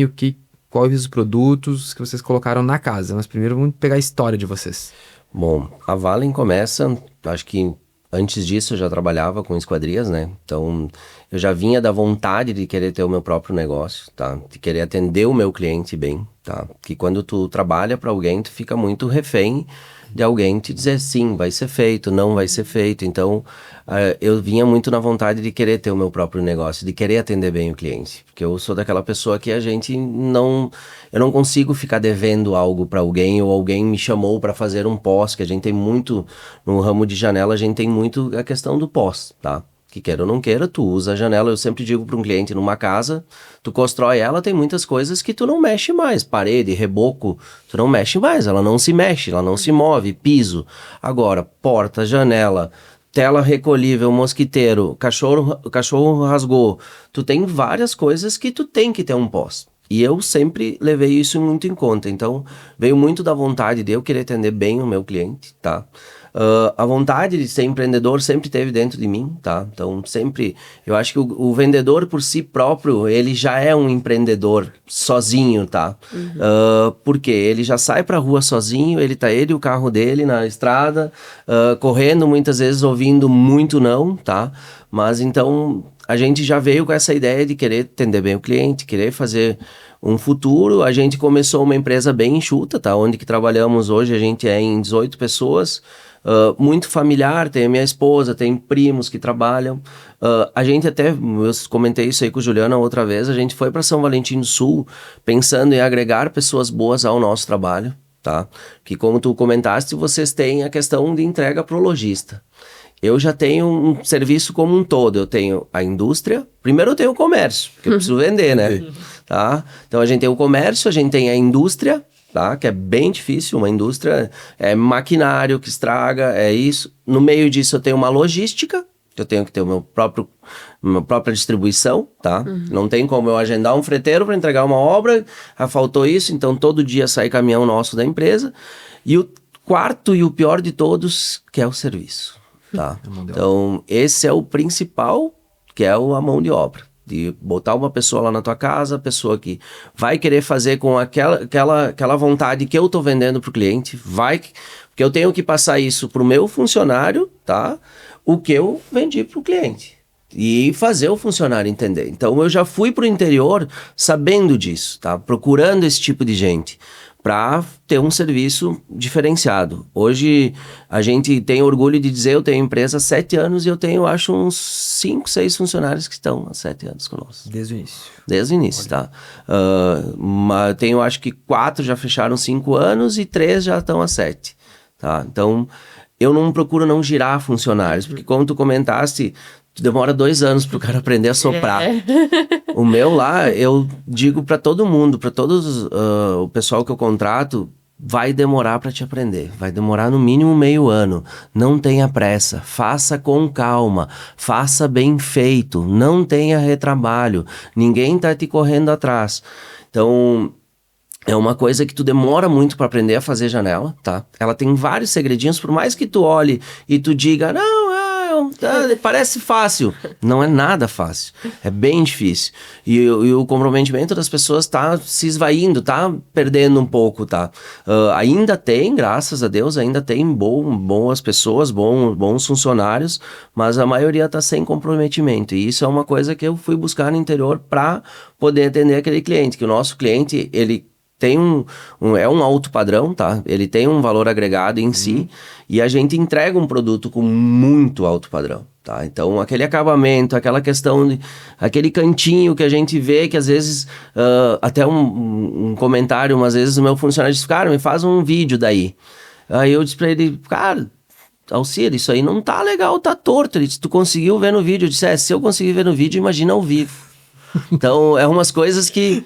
quais os produtos que vocês colocaram na casa. Mas primeiro vamos pegar a história de vocês. Bom, a Valen começa, acho que antes disso eu já trabalhava com esquadrias, né? Então eu já vinha da vontade de querer ter o meu próprio negócio, tá? De querer atender o meu cliente bem, tá? Que quando tu trabalha para alguém, tu fica muito refém de alguém te dizer sim, vai ser feito, não vai ser feito. Então, eu vinha muito na vontade de querer ter o meu próprio negócio, de querer atender bem o cliente. Porque eu sou daquela pessoa que eu não consigo ficar devendo algo para alguém, ou alguém me chamou para fazer um pós, que a gente tem muito, no ramo de janela, a gente tem muito a questão do pós, tá? Que queira ou não queira, tu usa a janela. Eu sempre digo para um cliente numa casa, tu constrói ela, tem muitas coisas que tu não mexe mais. Parede, reboco, tu não mexe mais, ela não se mexe, ela não se move, piso. Agora, porta, janela, tela recolhível, mosquiteiro, cachorro rasgou. Tu tem várias coisas que tu tem que ter um pós. E eu sempre levei isso muito em conta. Então, veio muito da vontade de eu querer atender bem o meu cliente, tá? A vontade de ser empreendedor sempre teve dentro de mim, tá? Então, sempre... Eu acho que o vendedor, por si próprio, ele já é um empreendedor sozinho, tá? Porque ele já sai pra rua sozinho, ele e o carro dele na estrada, correndo, muitas vezes ouvindo muito não, tá? Mas, então, a gente já veio com essa ideia de querer atender bem o cliente, querer fazer um futuro. A gente começou uma empresa bem enxuta, tá? Onde que trabalhamos hoje, a gente é em 18 pessoas, muito familiar, tem a minha esposa, tem primos que trabalham. A gente até, eu comentei isso aí com o Juliano outra vez, a gente foi para São Valentim do Sul pensando em agregar pessoas boas ao nosso trabalho, tá? Que como tu comentaste, vocês têm a questão de entrega pro lojista. Eu já tenho um serviço como um todo. Eu tenho a indústria, primeiro eu tenho o comércio, porque eu preciso vender, né? Tá? Então a gente tem o comércio, a gente tem a indústria, tá? Que é bem difícil, uma indústria é maquinário que estraga, é isso. No meio disso eu tenho uma logística, que eu tenho que ter minha própria distribuição, tá? Não tem como eu agendar um freteiro para entregar uma obra, faltou isso, então todo dia sai caminhão nosso da empresa. E o quarto e o pior de todos, que é o serviço. Tá? Então, esse é o principal, que é a mão de obra. De botar uma pessoa lá na tua casa, a pessoa que vai querer fazer com aquela vontade que eu tô vendendo pro cliente, porque eu tenho que passar isso pro meu funcionário, tá? O que eu vendi pro cliente. E fazer o funcionário entender. Então, eu já fui pro interior sabendo disso, tá? Procurando esse tipo de gente, para ter um serviço diferenciado. Hoje, a gente tem orgulho de dizer, eu tenho empresa há 7 anos e eu tenho, acho, uns 5, 6 funcionários que estão há 7 anos conosco. Desde o início. Desde o início, tá? Tenho, acho que 4 já fecharam 5 anos e 3 já estão há 7, tá? Então, eu não procuro não girar funcionários, porque como tu comentaste, demora 2 anos pro cara aprender a soprar. O meu lá, eu digo para todo mundo, para todos o pessoal que eu contrato, vai demorar para te aprender. Vai demorar no mínimo meio ano. Não tenha pressa. Faça com calma. Faça bem feito. Não tenha retrabalho. Ninguém tá te correndo atrás. Então, é uma coisa que tu demora muito para aprender a fazer janela, tá? Ela tem vários segredinhos, por mais que tu olhe e tu diga, não, parece fácil. Não é nada fácil. É bem difícil. E o comprometimento das pessoas tá se esvaindo, tá perdendo um pouco, tá? Ainda tem, graças a Deus, ainda tem boas pessoas, bons funcionários, mas a maioria tá sem comprometimento. E isso é uma coisa que eu fui buscar no interior para poder atender aquele cliente, que o nosso cliente, ele tem é um alto padrão, tá? Ele tem um valor agregado em si, e a gente entrega um produto com muito alto padrão, tá? Então, aquele acabamento, aquela questão, aquele cantinho que a gente vê, que às vezes, até um comentário, umas vezes o meu funcionário disse, cara, me faz um vídeo daí. Aí eu disse pra ele, cara, Alcir, isso aí não tá legal, tá torto. Ele disse, tu conseguiu ver no vídeo? Eu disse, se eu conseguir ver no vídeo, imagina ao vivo. Então, é umas coisas que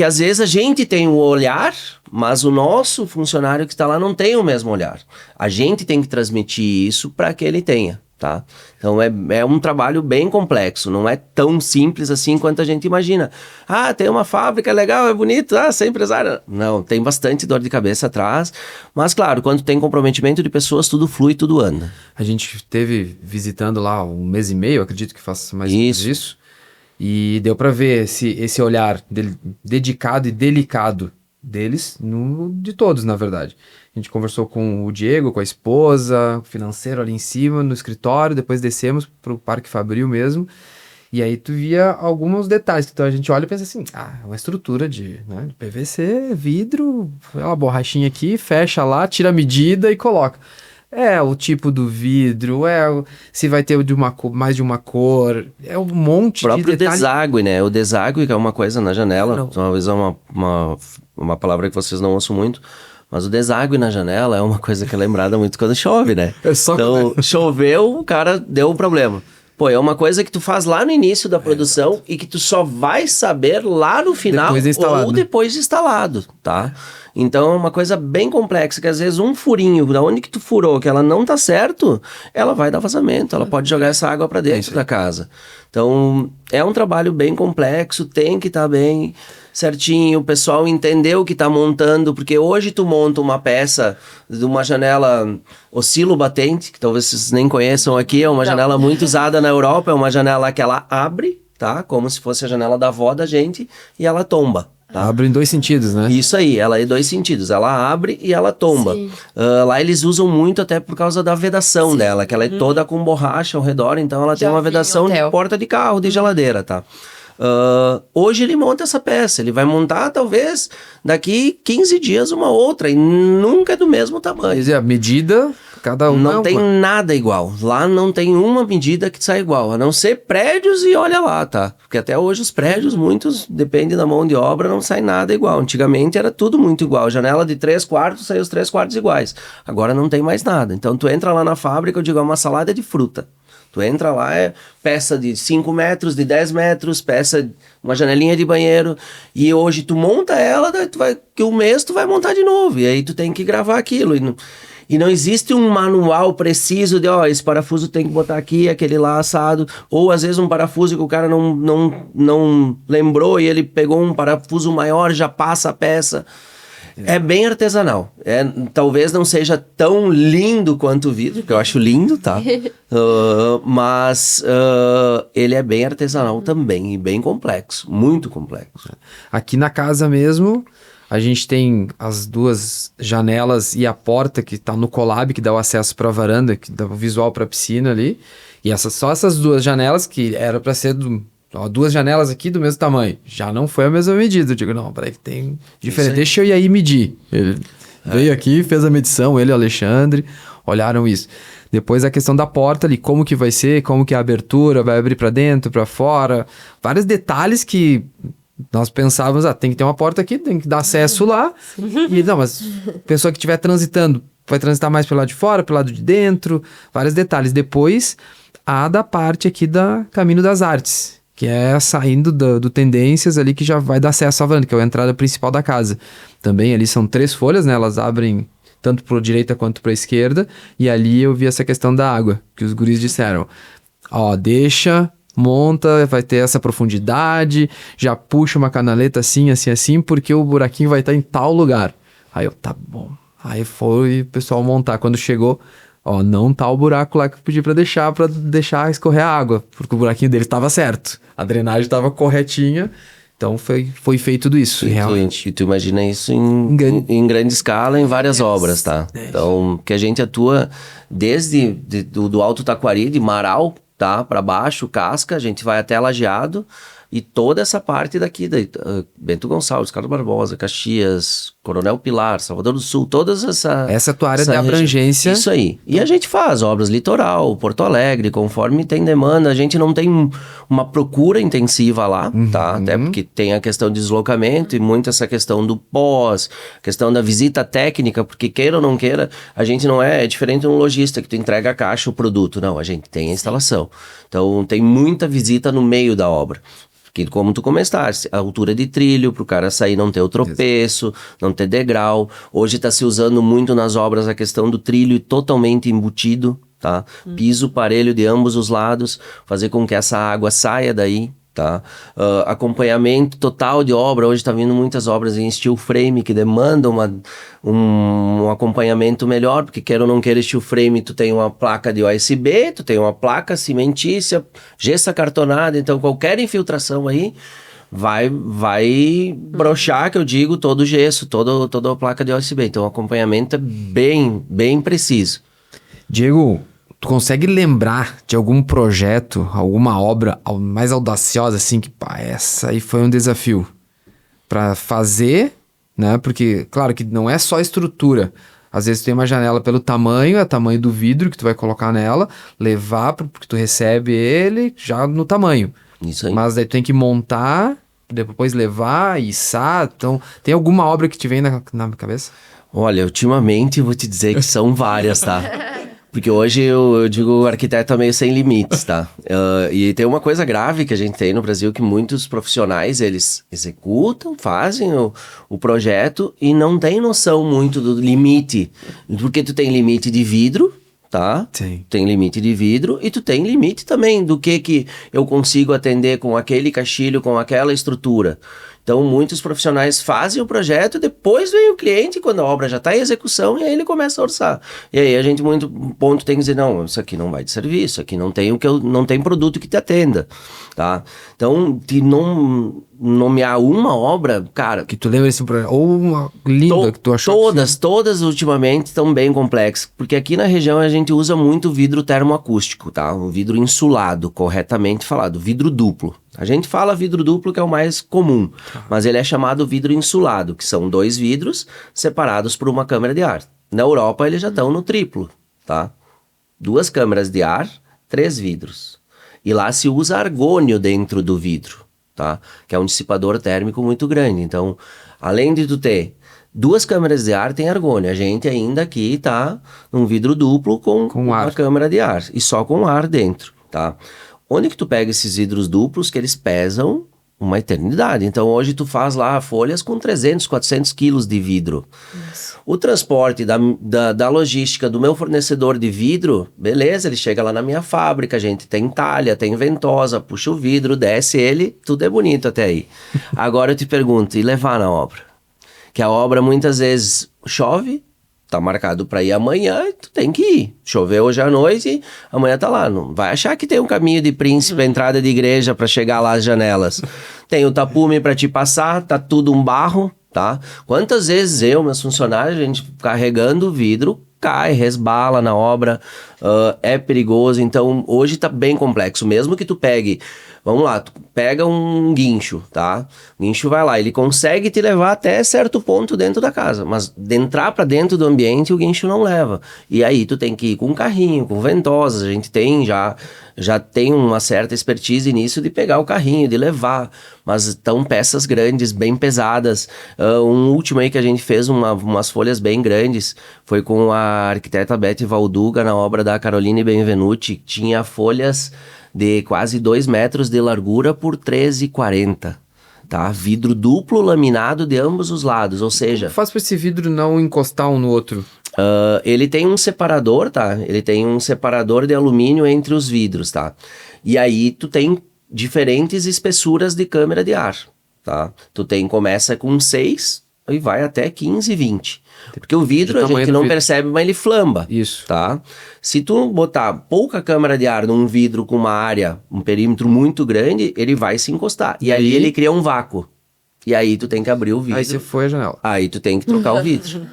às vezes a gente tem um olhar, mas o nosso funcionário que está lá não tem o mesmo olhar. A gente tem que transmitir isso para que ele tenha. tá? Então é um trabalho bem complexo, não é tão simples assim quanto a gente imagina. Ah, tem uma fábrica legal, é bonito, ser empresário. Não, tem bastante dor de cabeça atrás, mas claro, quando tem comprometimento de pessoas, tudo flui, tudo anda. A gente teve visitando lá 1 mês e meio, acredito que faça mais ou menos isso, e deu para ver esse olhar dedicado e delicado deles, de todos, na verdade. A gente conversou com o Diego, com a esposa, o financeiro ali em cima, no escritório, depois descemos pro Parque Fabril mesmo, e aí tu via alguns detalhes, então a gente olha e pensa assim, uma estrutura de PVC, vidro, uma borrachinha aqui, fecha lá, tira a medida e coloca. O tipo do vidro, se vai ter mais de uma cor, um monte de detalhes. O próprio deságue, né? O deságue, que é uma coisa na janela, talvez é uma palavra que vocês não ouçam muito, mas o deságue na janela é uma coisa que é lembrada muito quando chove, né? Então, choveu, o cara deu um problema. Pô, é uma coisa que tu faz lá no início da produção e que tu só vai saber lá no final ou depois de instalado, tá? Então é uma coisa bem complexa, que às vezes um furinho, da onde que tu furou, que ela não tá certo, ela vai dar vazamento, ela pode jogar essa água para dentro da casa. Então é um trabalho bem complexo, tem que estar bem certinho, o pessoal entender o que tá montando, porque hoje tu monta uma peça de uma janela oscilo-batente, que talvez vocês nem conheçam aqui, é uma janela muito usada na Europa, é uma janela que ela abre, tá? Como se fosse a janela da avó da gente, e ela tomba. Tá? Abre em 2 sentidos, né? Isso aí, ela é 2 sentidos. Ela abre e ela tomba. Lá eles usam muito até por causa da vedação dela, que ela é toda com borracha ao redor, então ela tem uma vedação de porta de carro, de geladeira, tá? Hoje ele monta essa peça, ele vai montar talvez daqui 15 dias uma outra, e nunca é do mesmo tamanho. Quer dizer, a medida, cada um não tem nada igual. Lá não tem uma medida que sai igual, a não ser prédios e olha lá, tá? Porque até hoje os prédios, muitos, depende da mão de obra, não sai nada igual. Antigamente era tudo muito igual, janela de 3 quartos, saiu os 3 quartos iguais. Agora não tem mais nada. Então tu entra lá na fábrica, eu digo, é uma salada de fruta. Tu entra lá, é peça de 5 metros, de 10 metros, uma janelinha de banheiro, e hoje tu monta ela, que um mês tu vai montar de novo, e aí tu tem que gravar aquilo, e não existe um manual preciso de, esse parafuso tem que botar aqui, aquele lá assado, ou às vezes um parafuso que o cara não lembrou, e ele pegou um parafuso maior, já passa a peça. É bem artesanal. Talvez não seja tão lindo quanto o vidro, que eu acho lindo, tá? Mas ele é bem artesanal também, e bem complexo, muito complexo. Aqui na casa mesmo, a gente tem as 2 janelas e a porta que tá no Colab, que dá o acesso para a varanda, que dá o visual para a piscina ali. E só essas 2 janelas, que era para ser 2 janelas aqui do mesmo tamanho. Já não foi a mesma medida. Eu digo, não, peraí, que tem diferente. Deixa eu ir aí medir. Ele veio aqui, fez a medição, ele e o Alexandre, olharam isso. Depois a questão da porta ali, como que vai ser, como que é a abertura, vai abrir para dentro, para fora. Vários detalhes que nós pensávamos, tem que ter uma porta aqui, tem que dar acesso lá. E não, mas a pessoa que estiver transitando, vai transitar mais pelo lado de fora, pelo lado de dentro. Vários detalhes. Depois, da parte aqui da Caminho das Artes, que é saindo do Tendências ali, que já vai dar acesso à varanda, que é a entrada principal da casa. Também ali são 3 folhas, né? Elas abrem tanto para a direita quanto para a esquerda. E ali eu vi essa questão da água, que os guris disseram. Deixa, monta, vai ter essa profundidade, já puxa uma canaleta assim, porque o buraquinho vai estar em tal lugar. Aí eu, tá bom. Aí foi o pessoal montar. Quando chegou... não tá o buraco lá que eu pedi pra deixar escorrer a água, porque o buraquinho dele estava certo, a drenagem estava corretinha, então foi feito tudo isso, realmente. E tu imagina isso em grande escala, em várias obras, tá? Então, que a gente atua desde do Alto Taquari, de Marau, tá? Para baixo, Casca, a gente vai até Lajeado, e toda essa parte daqui, Bento Gonçalves, Carlos Barbosa, Caxias, Coronel Pilar, Salvador do Sul, todas essa... Essa é a tua área de abrangência. Isso aí. E a gente faz obras litoral, Porto Alegre, conforme tem demanda. A gente não tem uma procura intensiva lá, tá? Até porque tem a questão de deslocamento e muito essa questão do pós, questão da visita técnica, porque queira ou não queira, a gente não é diferente de um lojista que tu entrega a caixa, o produto. Não, a gente tem a instalação. Então tem muita visita no meio da obra. Que, como tu comentaste, a altura de trilho, para o cara sair não ter o tropeço, não ter degrau. Hoje está se usando muito nas obras a questão do trilho totalmente embutido, tá? Piso parelho de ambos os lados, fazer com que essa água saia daí, tá? Acompanhamento total de obra. Hoje está vindo muitas obras em steel frame que demandam um acompanhamento melhor, porque queira ou não queira, steel frame, tu tem uma placa de OSB, tu tem uma placa cimentícia, gesso acartonado, então qualquer infiltração aí vai brochar, que eu digo, todo o gesso, toda a placa de OSB. Então o acompanhamento é bem preciso. Diego, tu consegue lembrar de algum projeto, alguma obra mais audaciosa, assim, que, pá, essa aí foi um desafio pra fazer, né? Porque, claro que não é só a estrutura. Às vezes tu tem uma janela pelo tamanho, é o tamanho do vidro que tu vai colocar nela, levar, porque tu recebe ele já no tamanho. Isso aí. Mas daí tu tem que montar, depois levar, içar. Então, tem alguma obra que te vem na cabeça? Olha, ultimamente vou te dizer que são várias, tá? Porque hoje eu digo o arquiteto é meio sem limites, tá? E tem uma coisa grave que a gente tem no Brasil, que muitos profissionais, eles executam, fazem o projeto e não tem noção muito do limite. Porque tu tem limite de vidro, tá? Sim. Tem limite de vidro e tu tem limite também do que eu consigo atender com aquele caixilho, com aquela estrutura. Então, muitos profissionais fazem o projeto, depois vem o cliente, quando a obra já está em execução, e aí ele começa a orçar. E aí a gente, muito ponto, tem que dizer, não, isso aqui não vai de serviço, aqui não tem produto que te atenda, tá? Então, não nomear uma obra, cara... Que tu lembra desse projeto? Ou uma linda que tu achou? Todas ultimamente estão bem complexas, porque aqui na região a gente usa muito vidro termoacústico, tá? Um vidro insulado, corretamente falado, vidro duplo. A gente fala vidro duplo, que é o mais comum, mas ele é chamado vidro insulado, que são 2 vidros separados por uma câmara de ar. Na Europa eles já estão no triplo, tá? 2 câmaras de ar, 3 vidros. E lá se usa argônio dentro do vidro, tá? Que é um dissipador térmico muito grande. Então, além de tu ter 2 câmaras de ar, tem argônio. A gente ainda aqui tá num vidro duplo com uma câmara de ar e só com ar dentro, tá? Onde que tu pega esses vidros duplos que eles pesam uma eternidade? Então hoje tu faz lá folhas com 300, 400 quilos de vidro. Nossa. O transporte da logística do meu fornecedor de vidro, beleza, ele chega lá na minha fábrica, a gente tem talha, tem ventosa, puxa o vidro, desce ele, tudo é bonito até aí. Agora eu te pergunto, e levar na obra? Que a obra muitas vezes chove, tá marcado para ir amanhã, tu tem que ir. Choveu hoje à noite, amanhã tá lá. Não vai achar que tem um caminho de príncipe, entrada de igreja para chegar lá às janelas. Tem o tapume para te passar, tá tudo um barro, tá? Quantas vezes meus funcionários, a gente carregando o vidro, cai, resbala na obra, é perigoso. Então, hoje tá bem complexo. Mesmo que tu pegue, vamos lá, tu pega um guincho, tá? O guincho vai lá, ele consegue te levar até certo ponto dentro da casa, mas de entrar para dentro do ambiente, o guincho não leva. E aí tu tem que ir com um carrinho, com ventosas. A gente tem já tem uma certa expertise nisso de pegar o carrinho, de levar, mas estão peças grandes, bem pesadas. Um último aí que a gente fez umas folhas bem grandes, foi com a arquiteta Beth Valduga na obra da Caroline Benvenuti, tinha folhas de quase 2 metros de largura por 13,40. Tá? Vidro duplo laminado de ambos os lados, ou seja... Como faz para esse vidro não encostar um no outro? Ele tem um separador, tá? Ele tem um separador de alumínio entre os vidros, tá? E aí tu tem diferentes espessuras de câmara de ar, tá? Começa com 6 e vai até 15, 20. Porque o vidro a gente não percebe, mas ele flamba. Isso. Tá? Se tu botar pouca câmara de ar num vidro com uma área, um perímetro muito grande, ele vai se encostar. E ali ele cria um vácuo. E aí tu tem que abrir o vidro. Aí você foi a janela. Aí tu tem que trocar o vidro.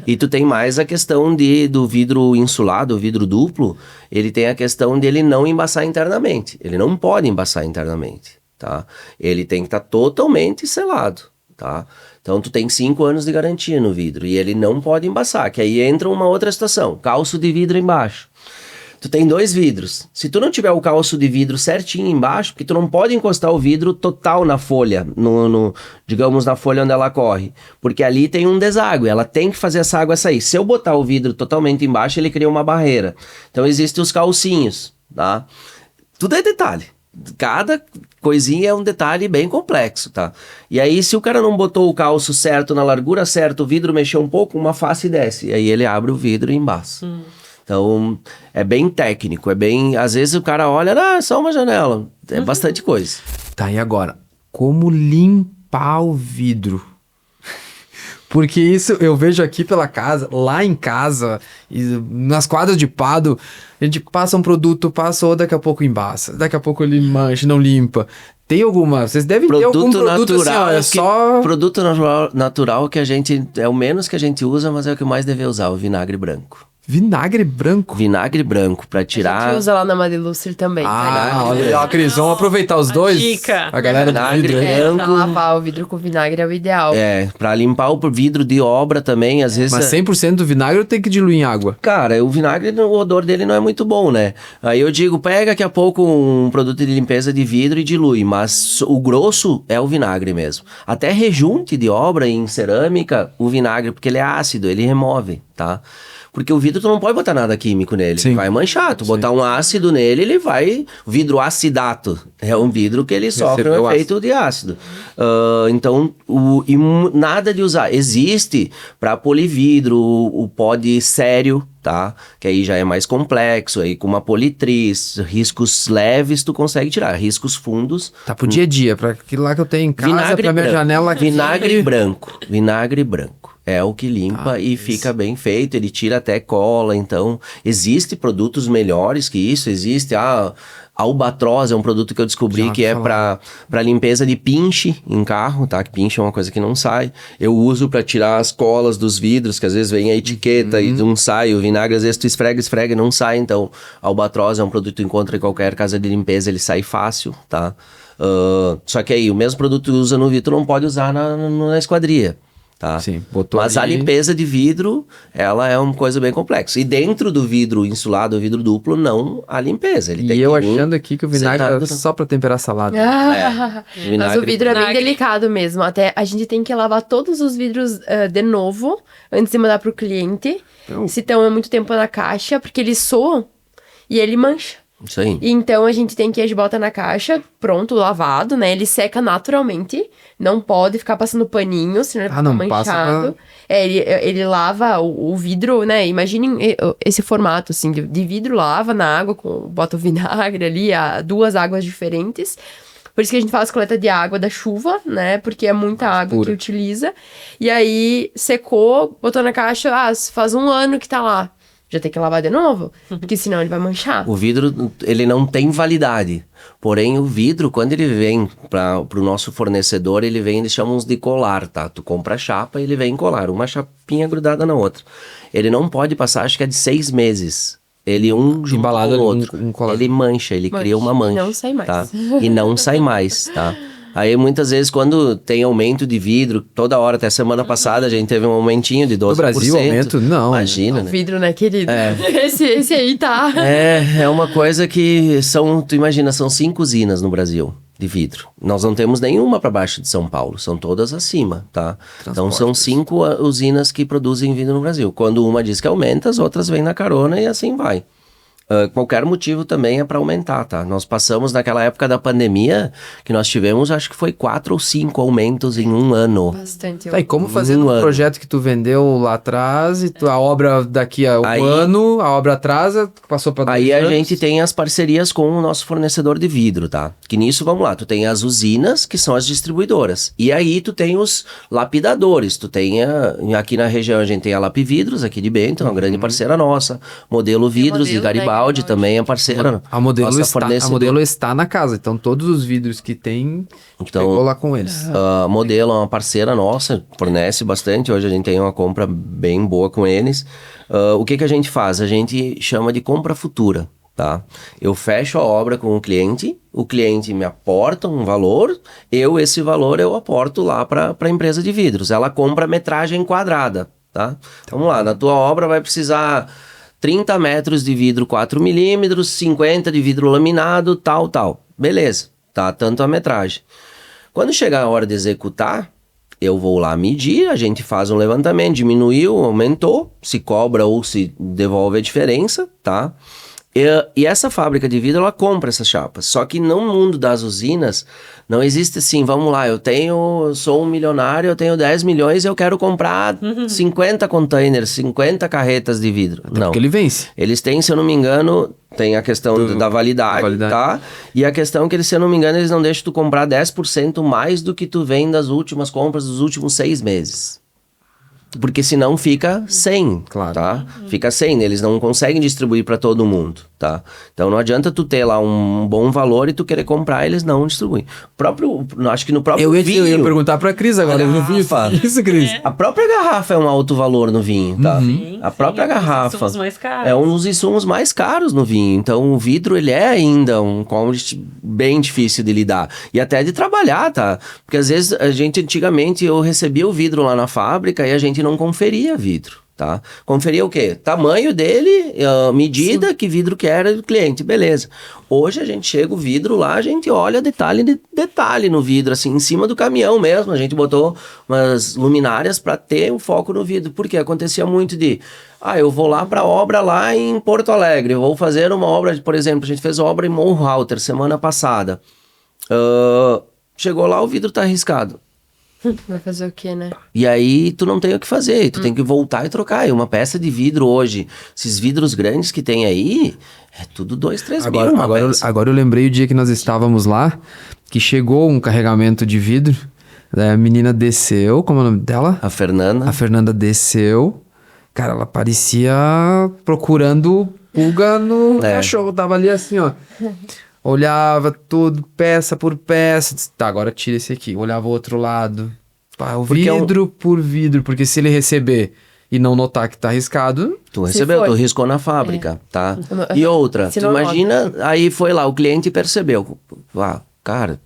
E tu tem mais a questão do vidro insulado, o vidro duplo, ele tem a questão de ele não embaçar internamente. Ele não pode embaçar internamente, tá? Ele tem que estar totalmente selado, tá? Então tu tem 5 anos de garantia no vidro e ele não pode embaçar, que aí entra uma outra situação, calço de vidro embaixo. Tu tem 2 vidros. Se tu não tiver o calço de vidro certinho embaixo, porque tu não pode encostar o vidro total na folha, digamos na folha onde ela corre, porque ali tem um deságue, ela tem que fazer essa água sair. Se eu botar o vidro totalmente embaixo, ele cria uma barreira. Então existem os calcinhos, tá? Tudo é detalhe. Cada coisinha é um detalhe bem complexo, tá? E aí, se o cara não botou o calço certo, na largura certa, o vidro mexeu um pouco, uma face desce. E aí ele abre o vidro e embaça. Então, é bem técnico, às vezes o cara olha, é só uma janela, é bastante coisa. Tá, e agora? Como limpar o vidro? Porque isso eu vejo aqui pela casa, lá em casa, e nas quadras de pado, a gente passa um produto, passa ou daqui a pouco embaça, daqui a pouco ele mancha, não limpa. Tem alguma? Vocês devem ter algum produto natural, assim, ó, só... Produto natural que a gente, é o menos que a gente usa, mas é o que mais deve usar, o vinagre branco. Vinagre branco? Vinagre branco, pra tirar... A gente usa lá na Madilúcer também. Olha aí, Cris, vamos aproveitar os dois? Dica. A galera do Vinagre vidro aí. branco. Pra lavar o vidro com vinagre é o ideal. Pra limpar o vidro de obra também, às vezes... Mas 100% do vinagre eu tenho que diluir em água? Cara, o vinagre, o odor dele não é muito bom, né? Aí eu digo, pega daqui a pouco um produto de limpeza de vidro e dilui, mas o grosso é o vinagre mesmo. Até rejunte de obra em cerâmica, o vinagre, porque ele é ácido, ele remove, tá? Porque o vidro tu não pode botar nada químico nele, Sim. vai manchar. Tu botar um ácido nele, ele vai... O vidro acidato é um vidro que ele sofre um efeito de ácido. Então, nada de usar. Existe para polividro, o pó de sério, tá? Que aí já é mais complexo, aí com uma politriz, riscos leves tu consegue tirar, riscos fundos... Tá pro dia a dia, pra aquilo lá que eu tenho em casa, Vinagre pra minha branco. janela aqui. Vinagre branco. É o que limpa e fica bem feito, ele tira até cola, então existe produtos melhores que isso, existe Albatroz é um produto que eu descobri que é para limpeza de pinche em carro, tá? Que pinche é uma coisa que não sai. Eu uso para tirar as colas dos vidros, que às vezes vem a etiqueta e não sai. O vinagre, às vezes tu esfrega e não sai. Então, Albatroz é um produto que tu encontra em qualquer casa de limpeza, ele sai fácil, tá? Só que aí, o mesmo produto que usa no vidro, tu não pode usar na esquadria. Tá? Sim, mas a limpeza de vidro, ela é uma coisa bem complexa. E dentro do vidro insulado, o vidro duplo, não há limpeza. Ele tem achando aqui que o vinagre é só para temperar salada. Mas o vidro é bem delicado mesmo. Até a gente tem que lavar todos os vidros de novo, antes de mandar pro cliente. Se estão há muito tempo na caixa, porque eles soam e ele mancha. Isso aí. Então a gente tem que bota na caixa, pronto, lavado, né? Ele seca naturalmente. Não pode ficar passando paninho, senão ele fica manchado. Ele lava o vidro, né? Imaginem esse formato, assim, de vidro, lava na água, bota o vinagre ali, 2 águas diferentes. Por isso que a gente faz coleta de água da chuva, né? Porque é muita água que utiliza. E aí, secou, botou na caixa, faz 1 ano que tá lá. Já tem que lavar de novo, porque senão ele vai manchar. O vidro, ele não tem validade. Porém, o vidro, quando ele vem para o nosso fornecedor, eles chamam de colar, tá? Tu compra a chapa e ele vem em colar, uma chapinha grudada na outra. Ele não pode passar, acho que é de 6 meses. Ele junto embalado com o outro. Ele mancha, cria uma mancha. E não sai mais. Tá? E não sai mais, tá? Aí, muitas vezes, quando tem aumento de vidro, toda hora, até semana passada, a gente teve um aumentinho de 12%. No Brasil, aumento? Não. Imagina, né? O vidro, né, querido? Esse aí tá... É uma coisa que tu imagina, são 5 usinas no Brasil de vidro. Nós não temos nenhuma para baixo de São Paulo, são todas acima, tá? Então, são 5 usinas que produzem vidro no Brasil. Quando uma diz que aumenta, as outras vêm na carona e assim vai. Qualquer motivo também é para aumentar, tá? Nós passamos naquela época da pandemia, que nós tivemos, acho que foi 4 ou 5 aumentos em 1 ano. Bastante. E como fazer um projeto que tu vendeu lá atrás e a obra daqui a um ano, a obra atrasa, passou para 2 anos. Aí a gente gente tem as parcerias com o nosso fornecedor de vidro, tá? Que nisso, vamos lá, tu tem as usinas, que são as distribuidoras. E aí tu tem os lapidadores, tu tem aqui na região a gente tem a Lapividros, aqui de Bento, uma grande parceira nossa, Modelo Vidros de Garibaldi também é parceira. A Modelo está na casa, então todos os vidros que tem, pegou lá com eles. A Modelo é uma parceira nossa, fornece bastante, hoje a gente tem uma compra bem boa com eles. O que a gente faz? A gente chama de compra futura, tá? Eu fecho a obra com o cliente me aporta um valor, esse valor eu aporto lá para a empresa de vidros. Ela compra metragem quadrada, tá? Vamos lá, na tua obra vai precisar 30 metros de vidro 4 milímetros, 50 de vidro laminado, tal. Beleza, tá? Tanto a metragem. Quando chegar a hora de executar, eu vou lá medir, a gente faz um levantamento, diminuiu, aumentou, se cobra ou se devolve a diferença, tá? E essa fábrica de vidro, ela compra essas chapas. Só que no mundo das usinas, não existe assim, vamos lá, sou um milionário, eu tenho 10 milhões e eu quero comprar 50 containers, 50 carretas de vidro. Até Não. porque ele vence. Eles têm, se eu não me engano, tem a questão da validade, tá? E a questão que, se eu não me engano, eles não deixam tu comprar 10% mais do que tu vem das últimas compras dos últimos 6 meses. Porque senão fica 100, Claro. tá? Fica 100, eles não conseguem distribuir para todo mundo, tá? Então não adianta tu ter lá um bom valor e tu querer comprar, eles não distribuem. Acho que no próprio vinho... Eu ia perguntar pra Cris agora. No vinho, isso, Cris. A própria garrafa é um alto valor no vinho, tá? A própria garrafa Um dos insumos mais caros. é um dos insumos mais caros no vinho. Então o vidro, ele é ainda um commodity bem difícil de lidar. E até de trabalhar, tá? Porque às vezes antigamente, eu recebia o vidro lá na fábrica e a gente não conferia vidro, tá? Conferia o quê? Tamanho dele, medida, sim, que vidro que era do cliente, beleza. Hoje a gente chega o vidro lá, a gente olha detalhe no vidro, assim, em cima do caminhão mesmo. A gente botou umas luminárias para ter um foco no vidro, porque acontecia muito eu vou lá para obra lá em Porto Alegre, eu vou fazer uma obra, por exemplo, a gente fez obra em Monrauter semana passada. Chegou lá, o vidro tá arriscado. Vai fazer o quê, né? E aí tu não tem o que fazer, tu tem que voltar e trocar. E uma peça de vidro hoje, esses vidros grandes que tem aí, é tudo 2, 3 mil. Agora eu lembrei o dia que nós estávamos lá, que chegou um carregamento de vidro, a menina desceu, como é o nome dela? A Fernanda. A Fernanda desceu, cara, ela parecia procurando pulga no cachorro, tava ali assim, ó. Olhava tudo, peça por peça. Disse, tá, agora tira esse aqui. Olhava o outro lado. O vidro por vidro. Porque se ele receber e não notar que tá arriscado... Tu recebeu, tu riscou na fábrica, tá? E outra, tu imagina, aí foi lá, o cliente percebeu. Cara,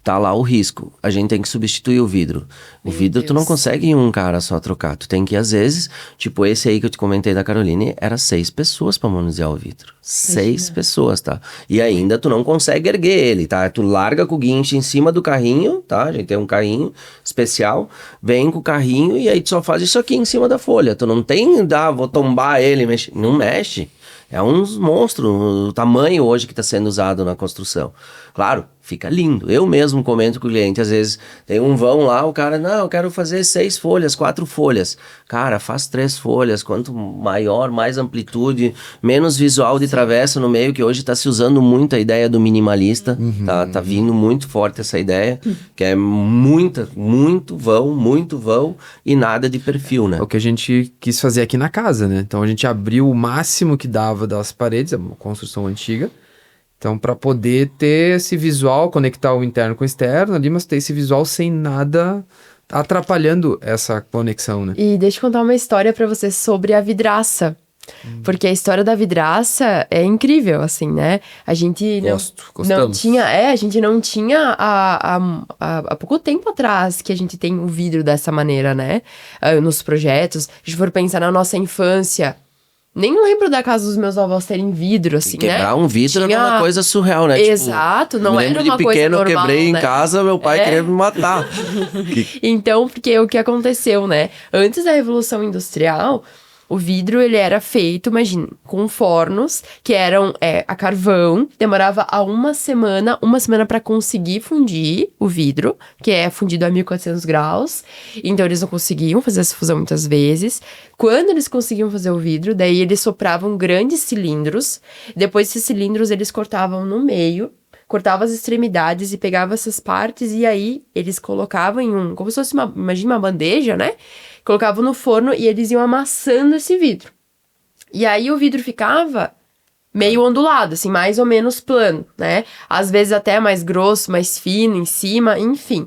tá lá o risco. A gente tem que substituir o vidro. O vidro tu não consegue em um cara só trocar. Tu tem que, às vezes, tipo esse aí que eu te comentei da Caroline, era 6 pessoas pra manusear o vidro. 6 pessoas, tá? E ainda tu não consegue erguer ele, tá? Tu larga com o guincho em cima do carrinho, tá? A gente tem um carrinho especial, vem com o carrinho e aí tu só faz isso aqui em cima da folha. Tu não tem, vou tombar ele, não mexe. É uns monstros, o tamanho hoje que está sendo usado na construção. Claro, fica lindo. Eu mesmo comento com o cliente, às vezes tem um vão lá, o cara, não, eu quero fazer 6 folhas, 4 folhas. Cara, faz 3 folhas, quanto maior, mais amplitude, menos visual de travessa no meio, que hoje está se usando muito a ideia do minimalista, tá vindo muito forte essa ideia, que é muito vão e nada de perfil, né? É o que a gente quis fazer aqui na casa, né? Então a gente abriu o máximo que dava das paredes, é uma construção antiga. Então, para poder ter esse visual, conectar o interno com o externo ali, mas ter esse visual sem nada atrapalhando essa conexão, né? E deixa eu contar uma história para você sobre a vidraça. Porque a história da vidraça é incrível, assim, né? A gente não tinha... a gente não tinha há pouco tempo atrás que a gente tem o vidro dessa maneira, né? Nos projetos. Se a gente for pensar na nossa infância... Nem lembro da casa dos meus avós terem vidro, assim, né? Quebrar um vidro era uma coisa surreal, né? Exato, tipo, não era uma coisa normal, de pequeno, eu quebrei né? em casa, meu pai queria me matar. Então, porque o que aconteceu, né? Antes da Revolução Industrial... O vidro, ele era feito, imagina, com fornos que eram a carvão. Demorava uma semana para conseguir fundir o vidro, que é fundido a 1400 graus. Então, eles não conseguiam fazer essa fusão muitas vezes. Quando eles conseguiam fazer o vidro, daí eles sopravam grandes cilindros. Depois, esses cilindros, eles cortavam no meio. Cortava as extremidades e pegava essas partes. E aí, eles colocavam em como se fosse imagina uma bandeja, né? Colocavam no forno e eles iam amassando esse vidro. E aí o vidro ficava meio ondulado, assim, mais ou menos plano, né? Às vezes até mais grosso, mais fino em cima, enfim.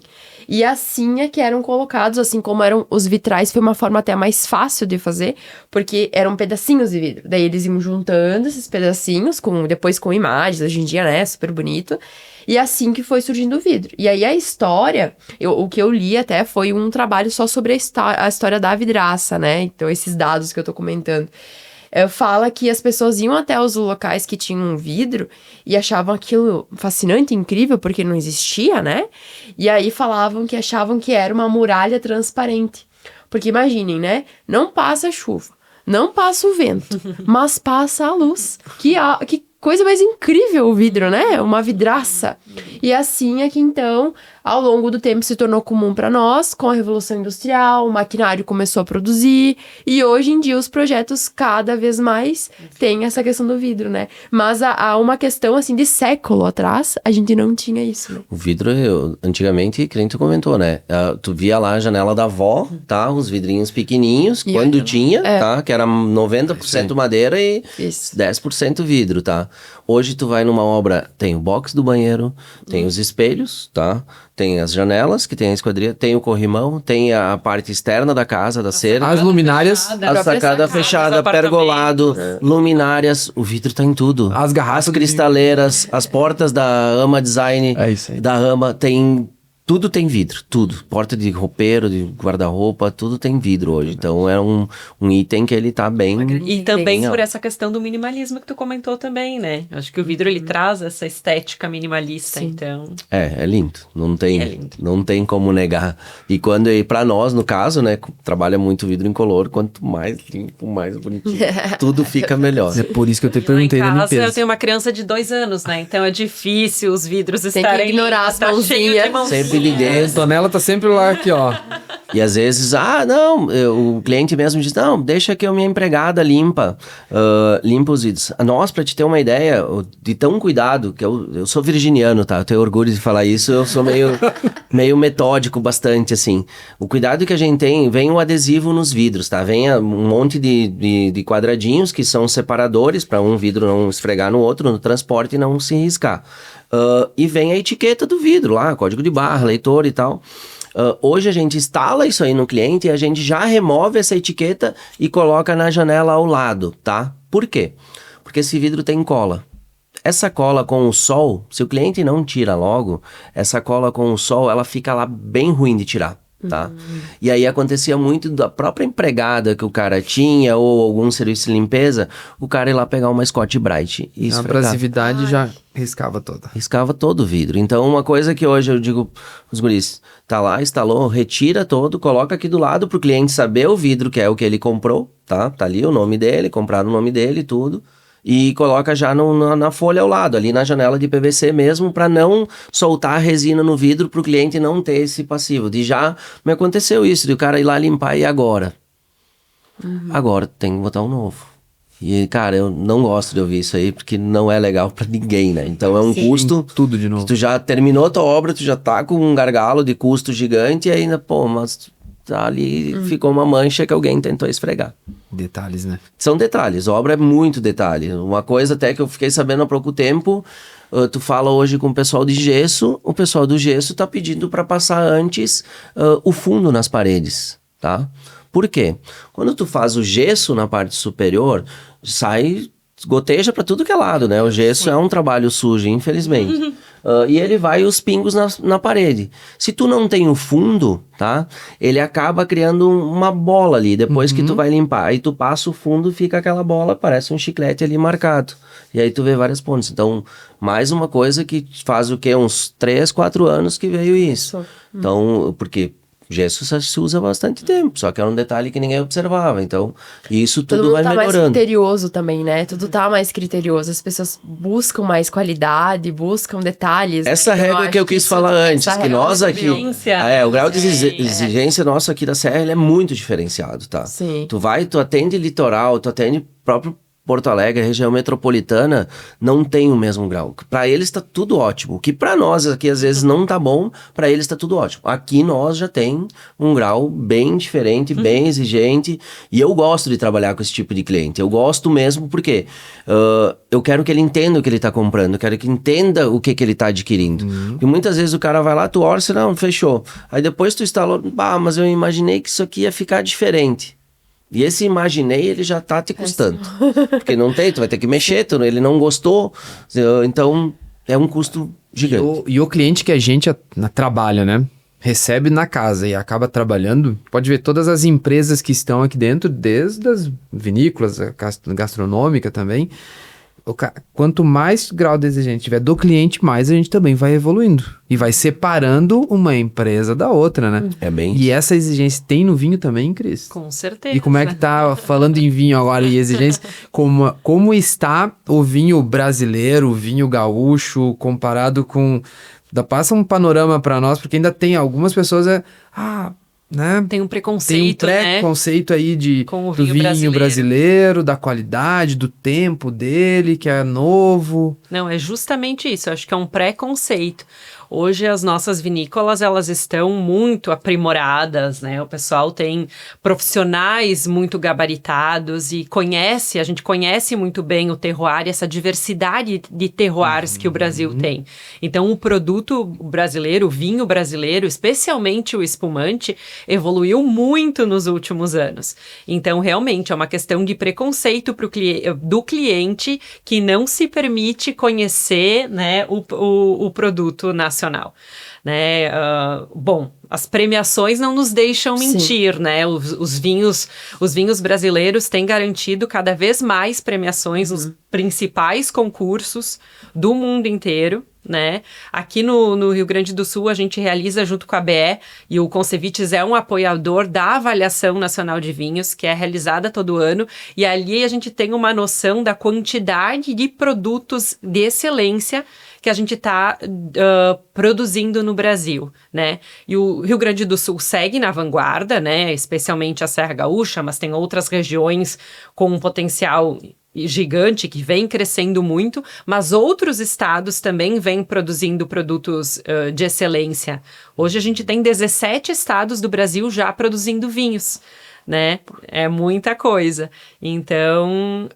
E assim é que eram colocados, assim como eram os vitrais, foi uma forma até mais fácil de fazer, porque eram pedacinhos de vidro. Daí eles iam juntando esses pedacinhos, depois com imagens, hoje em dia, né, super bonito. E assim que foi surgindo o vidro. E aí a história, o que eu li até foi um trabalho só sobre a história da vidraça, né? Então esses dados que eu tô comentando. Fala que as pessoas iam até os locais que tinham vidro e achavam aquilo fascinante, incrível, porque não existia, né? E aí achavam que era uma muralha transparente. Porque imaginem, né? Não passa chuva, não passa o vento, mas passa a luz. Que coisa mais incrível o vidro, né? Uma vidraça. E assim é que, então, ao longo do tempo se tornou comum para nós, com a Revolução Industrial, o maquinário começou a produzir, e hoje em dia os projetos cada vez mais têm essa questão do vidro, né? Mas há uma questão, assim, de século atrás, a gente não tinha isso, né? O vidro, antigamente, que nem tu comentou, né? Tu via lá a janela da avó, tá? Os vidrinhos pequenininhos, E quando olha, tinha, tá? Que era 90% madeira e Isso. 10% vidro, tá? Hoje tu vai numa obra, tem o box do banheiro, tem os espelhos, tá? Tem as janelas, que tem a esquadria, tem o corrimão, tem a parte externa da casa, da cerca. As luminárias, A sacada fechada, pergolado, luminárias, o vidro tá em tudo. As garrafas As cristaleiras, as portas da Ama Design, É isso aí. da Ama, tudo tem vidro, tudo. Porta de roupeiro, de guarda-roupa, tudo tem vidro hoje. Então é um item que ele tá bem... E também bem por alto. essa questão do minimalismo que tu comentou também, né? Eu acho que o vidro, ele traz essa estética minimalista, Sim. então... É lindo. Não tem, É lindo. não tem como negar. E pra nós, no caso, né, trabalha muito vidro incolor, quanto mais limpo, mais bonitinho. Tudo fica melhor. é por isso que eu te Lá em perguntei da casa eu limpeza. tenho uma criança de 2 anos, né? Então é difícil os vidros que estarem ignorar limpos, as tá cheio mãozinhas. de mãozinha. Sempre de dentro. A Antonella tá sempre lá aqui, ó. E às vezes, não, o cliente mesmo diz, não, deixa que a minha empregada limpa os vidros. Nós, pra te ter uma ideia, de tão cuidado, que eu sou virginiano, tá? Eu tenho orgulho de falar isso, eu sou meio metódico bastante, assim. O cuidado que a gente tem, vem o adesivo nos vidros, tá? Vem um monte de quadradinhos que são separadores para um vidro não esfregar no outro, no transporte e não se riscar. E vem a etiqueta do vidro lá, código de barra, leitor e tal. Hoje a gente instala isso aí no cliente e a gente já remove essa etiqueta e coloca na janela ao lado, tá? Por quê? Porque esse vidro tem cola. Essa cola com o sol, se o cliente não tira logo, essa cola com o sol, ela fica lá bem ruim de tirar, tá? E aí acontecia muito da própria empregada que o cara tinha ou algum serviço de limpeza, o cara ir lá pegar uma Scotch-Brite e A esfregar. abrasividade já riscava toda. Riscava todo o vidro. Então, uma coisa que hoje eu digo os guris, tá lá, instalou, retira todo, coloca aqui do lado pro cliente saber o vidro que é o que ele comprou, tá? Tá ali o nome dele, compraram o nome dele e tudo. E coloca já na folha ao lado, ali na janela de PVC mesmo, para não soltar a resina no vidro pro cliente não ter esse passivo. De já me aconteceu isso, de o cara ir lá limpar e agora? Agora tem que botar um novo. E, cara, eu não gosto de ouvir isso aí, porque não é legal pra ninguém, né? Então é um custo... Tudo de novo. Tu já terminou a tua obra, tu já tá com um gargalo de custo gigante e ainda, mas tá ali ficou uma mancha que alguém tentou esfregar. Detalhes, né? São detalhes, obra é muito detalhe. Uma coisa até que eu fiquei sabendo há pouco tempo, tu fala hoje com o pessoal de gesso, o pessoal do gesso tá pedindo para passar antes o fundo nas paredes, tá? Por quê? Quando tu faz o gesso na parte superior, goteja para tudo que é lado, né? O gesso é um trabalho sujo, infelizmente. E ele vai os pingos na parede. Se tu não tem o fundo, tá? Ele acaba criando uma bola ali, depois que tu vai limpar. Aí tu passa o fundo e fica aquela bola, parece um chiclete ali marcado. E aí tu vê várias pontas. Então, mais uma coisa que faz o quê? Uns 3, 4 anos que veio isso. Então, porque... gesso se usa há bastante tempo, só que é um detalhe que ninguém observava, então isso Todo tudo mundo vai tá mais melhorando. criterioso também, né? Tudo tá mais criterioso. As pessoas buscam mais qualidade, buscam detalhes. Essa né? regra que eu quis falar antes, essa que regra nós aqui... exigência. o grau de exigência nosso aqui da Serra, ele é muito diferenciado, tá? Sim. Tu atende litoral, tu atende próprio Porto Alegre, região metropolitana, não tem o mesmo grau. Para eles está tudo ótimo. O que para nós aqui às vezes não tá bom, para eles está tudo ótimo. Aqui nós já tem um grau bem diferente, bem exigente, e eu gosto de trabalhar com esse tipo de cliente. Eu gosto mesmo porque eu quero que ele entenda o que ele está comprando, eu quero que entenda o que ele está adquirindo. E muitas vezes o cara vai lá, tu orça, não, fechou. Aí depois tu instalou, mas eu imaginei que isso aqui ia ficar diferente. E esse imaginei, ele já tá te custando. Porque não tem, tu vai ter que mexer, ele não gostou. Então, é um custo gigante. E o cliente que a gente trabalha, né? Recebe na casa e acaba trabalhando, pode ver todas as empresas que estão aqui dentro, desde as vinícolas, a gastronômica também. quanto mais grau de exigência tiver do cliente, mais a gente também vai evoluindo. E vai separando uma empresa da outra, né? É bem E essa exigência tem no vinho também, Cris? Com certeza. E como é que tá, falando em vinho agora e exigência, como está o vinho brasileiro, o vinho gaúcho, comparado com... Passa um panorama para nós, porque ainda tem algumas pessoas... né? Tem um preconceito, Tem um preconceito aí com o do vinho brasileiro, da qualidade, do tempo dele, que é novo. Não, é justamente isso. Eu acho que é um preconceito. Hoje as nossas vinícolas, elas estão muito aprimoradas, né? O pessoal tem profissionais muito gabaritados e a gente conhece muito bem o terroir, essa diversidade de terroirs que o Brasil tem. Então, o produto brasileiro, o vinho brasileiro, especialmente o espumante, evoluiu muito nos últimos anos. Então, realmente, é uma questão de preconceito do cliente que não se permite conhecer, né, o produto nacional. Né? Bom, as premiações não nos deixam mentir, né? Os vinhos brasileiros têm garantido cada vez mais premiações nos principais concursos do mundo inteiro, né? Aqui no Rio Grande do Sul, a gente realiza junto com a BE, e o Concevites é um apoiador da Avaliação Nacional de Vinhos, que é realizada todo ano, e ali a gente tem uma noção da quantidade de produtos de excelência que a gente está produzindo no Brasil, né? E o Rio Grande do Sul segue na vanguarda, né? Especialmente a Serra Gaúcha, mas tem outras regiões com um potencial gigante que vem crescendo muito, mas outros estados também vêm produzindo produtos de excelência. Hoje a gente tem 17 estados do Brasil já produzindo vinhos, né? É muita coisa. Então,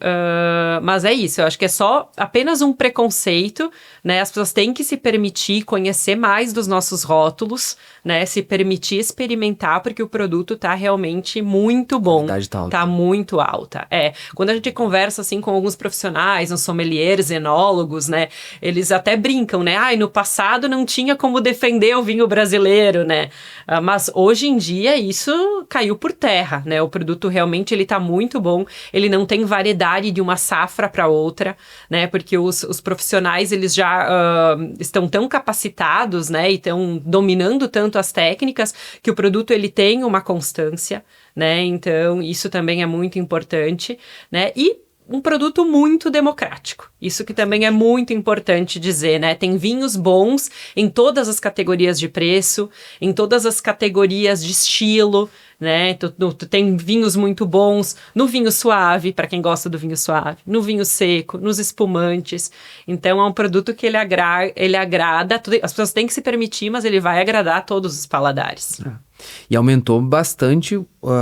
mas é isso, eu acho que é só apenas um preconceito, né? As pessoas têm que se permitir conhecer mais dos nossos rótulos, né? Se permitir experimentar, porque o produto tá realmente muito bom. A qualidade tá alta. Tá muito alta. Quando a gente conversa assim com alguns profissionais, uns sommeliers, enólogos, né? Eles até brincam, né? No passado não tinha como defender o vinho brasileiro, né? Mas hoje em dia isso caiu por terra, né? O produto realmente ele tá muito bom, ele não tem variedade de uma safra para outra, né? Porque os profissionais, eles já estão tão capacitados, né? E estão dominando tanto as técnicas que o produto ele tem uma constância, né? Então, isso também é muito importante, né? E um produto muito democrático. Isso que também é muito importante dizer, né? Tem vinhos bons em todas as categorias de preço, em todas as categorias de estilo, né? Tu tem vinhos muito bons no vinho suave, para quem gosta do vinho suave, no vinho seco, nos espumantes. Então, é um produto que ele agrada, as pessoas têm que se permitir, mas ele vai agradar a todos os paladares. E aumentou bastante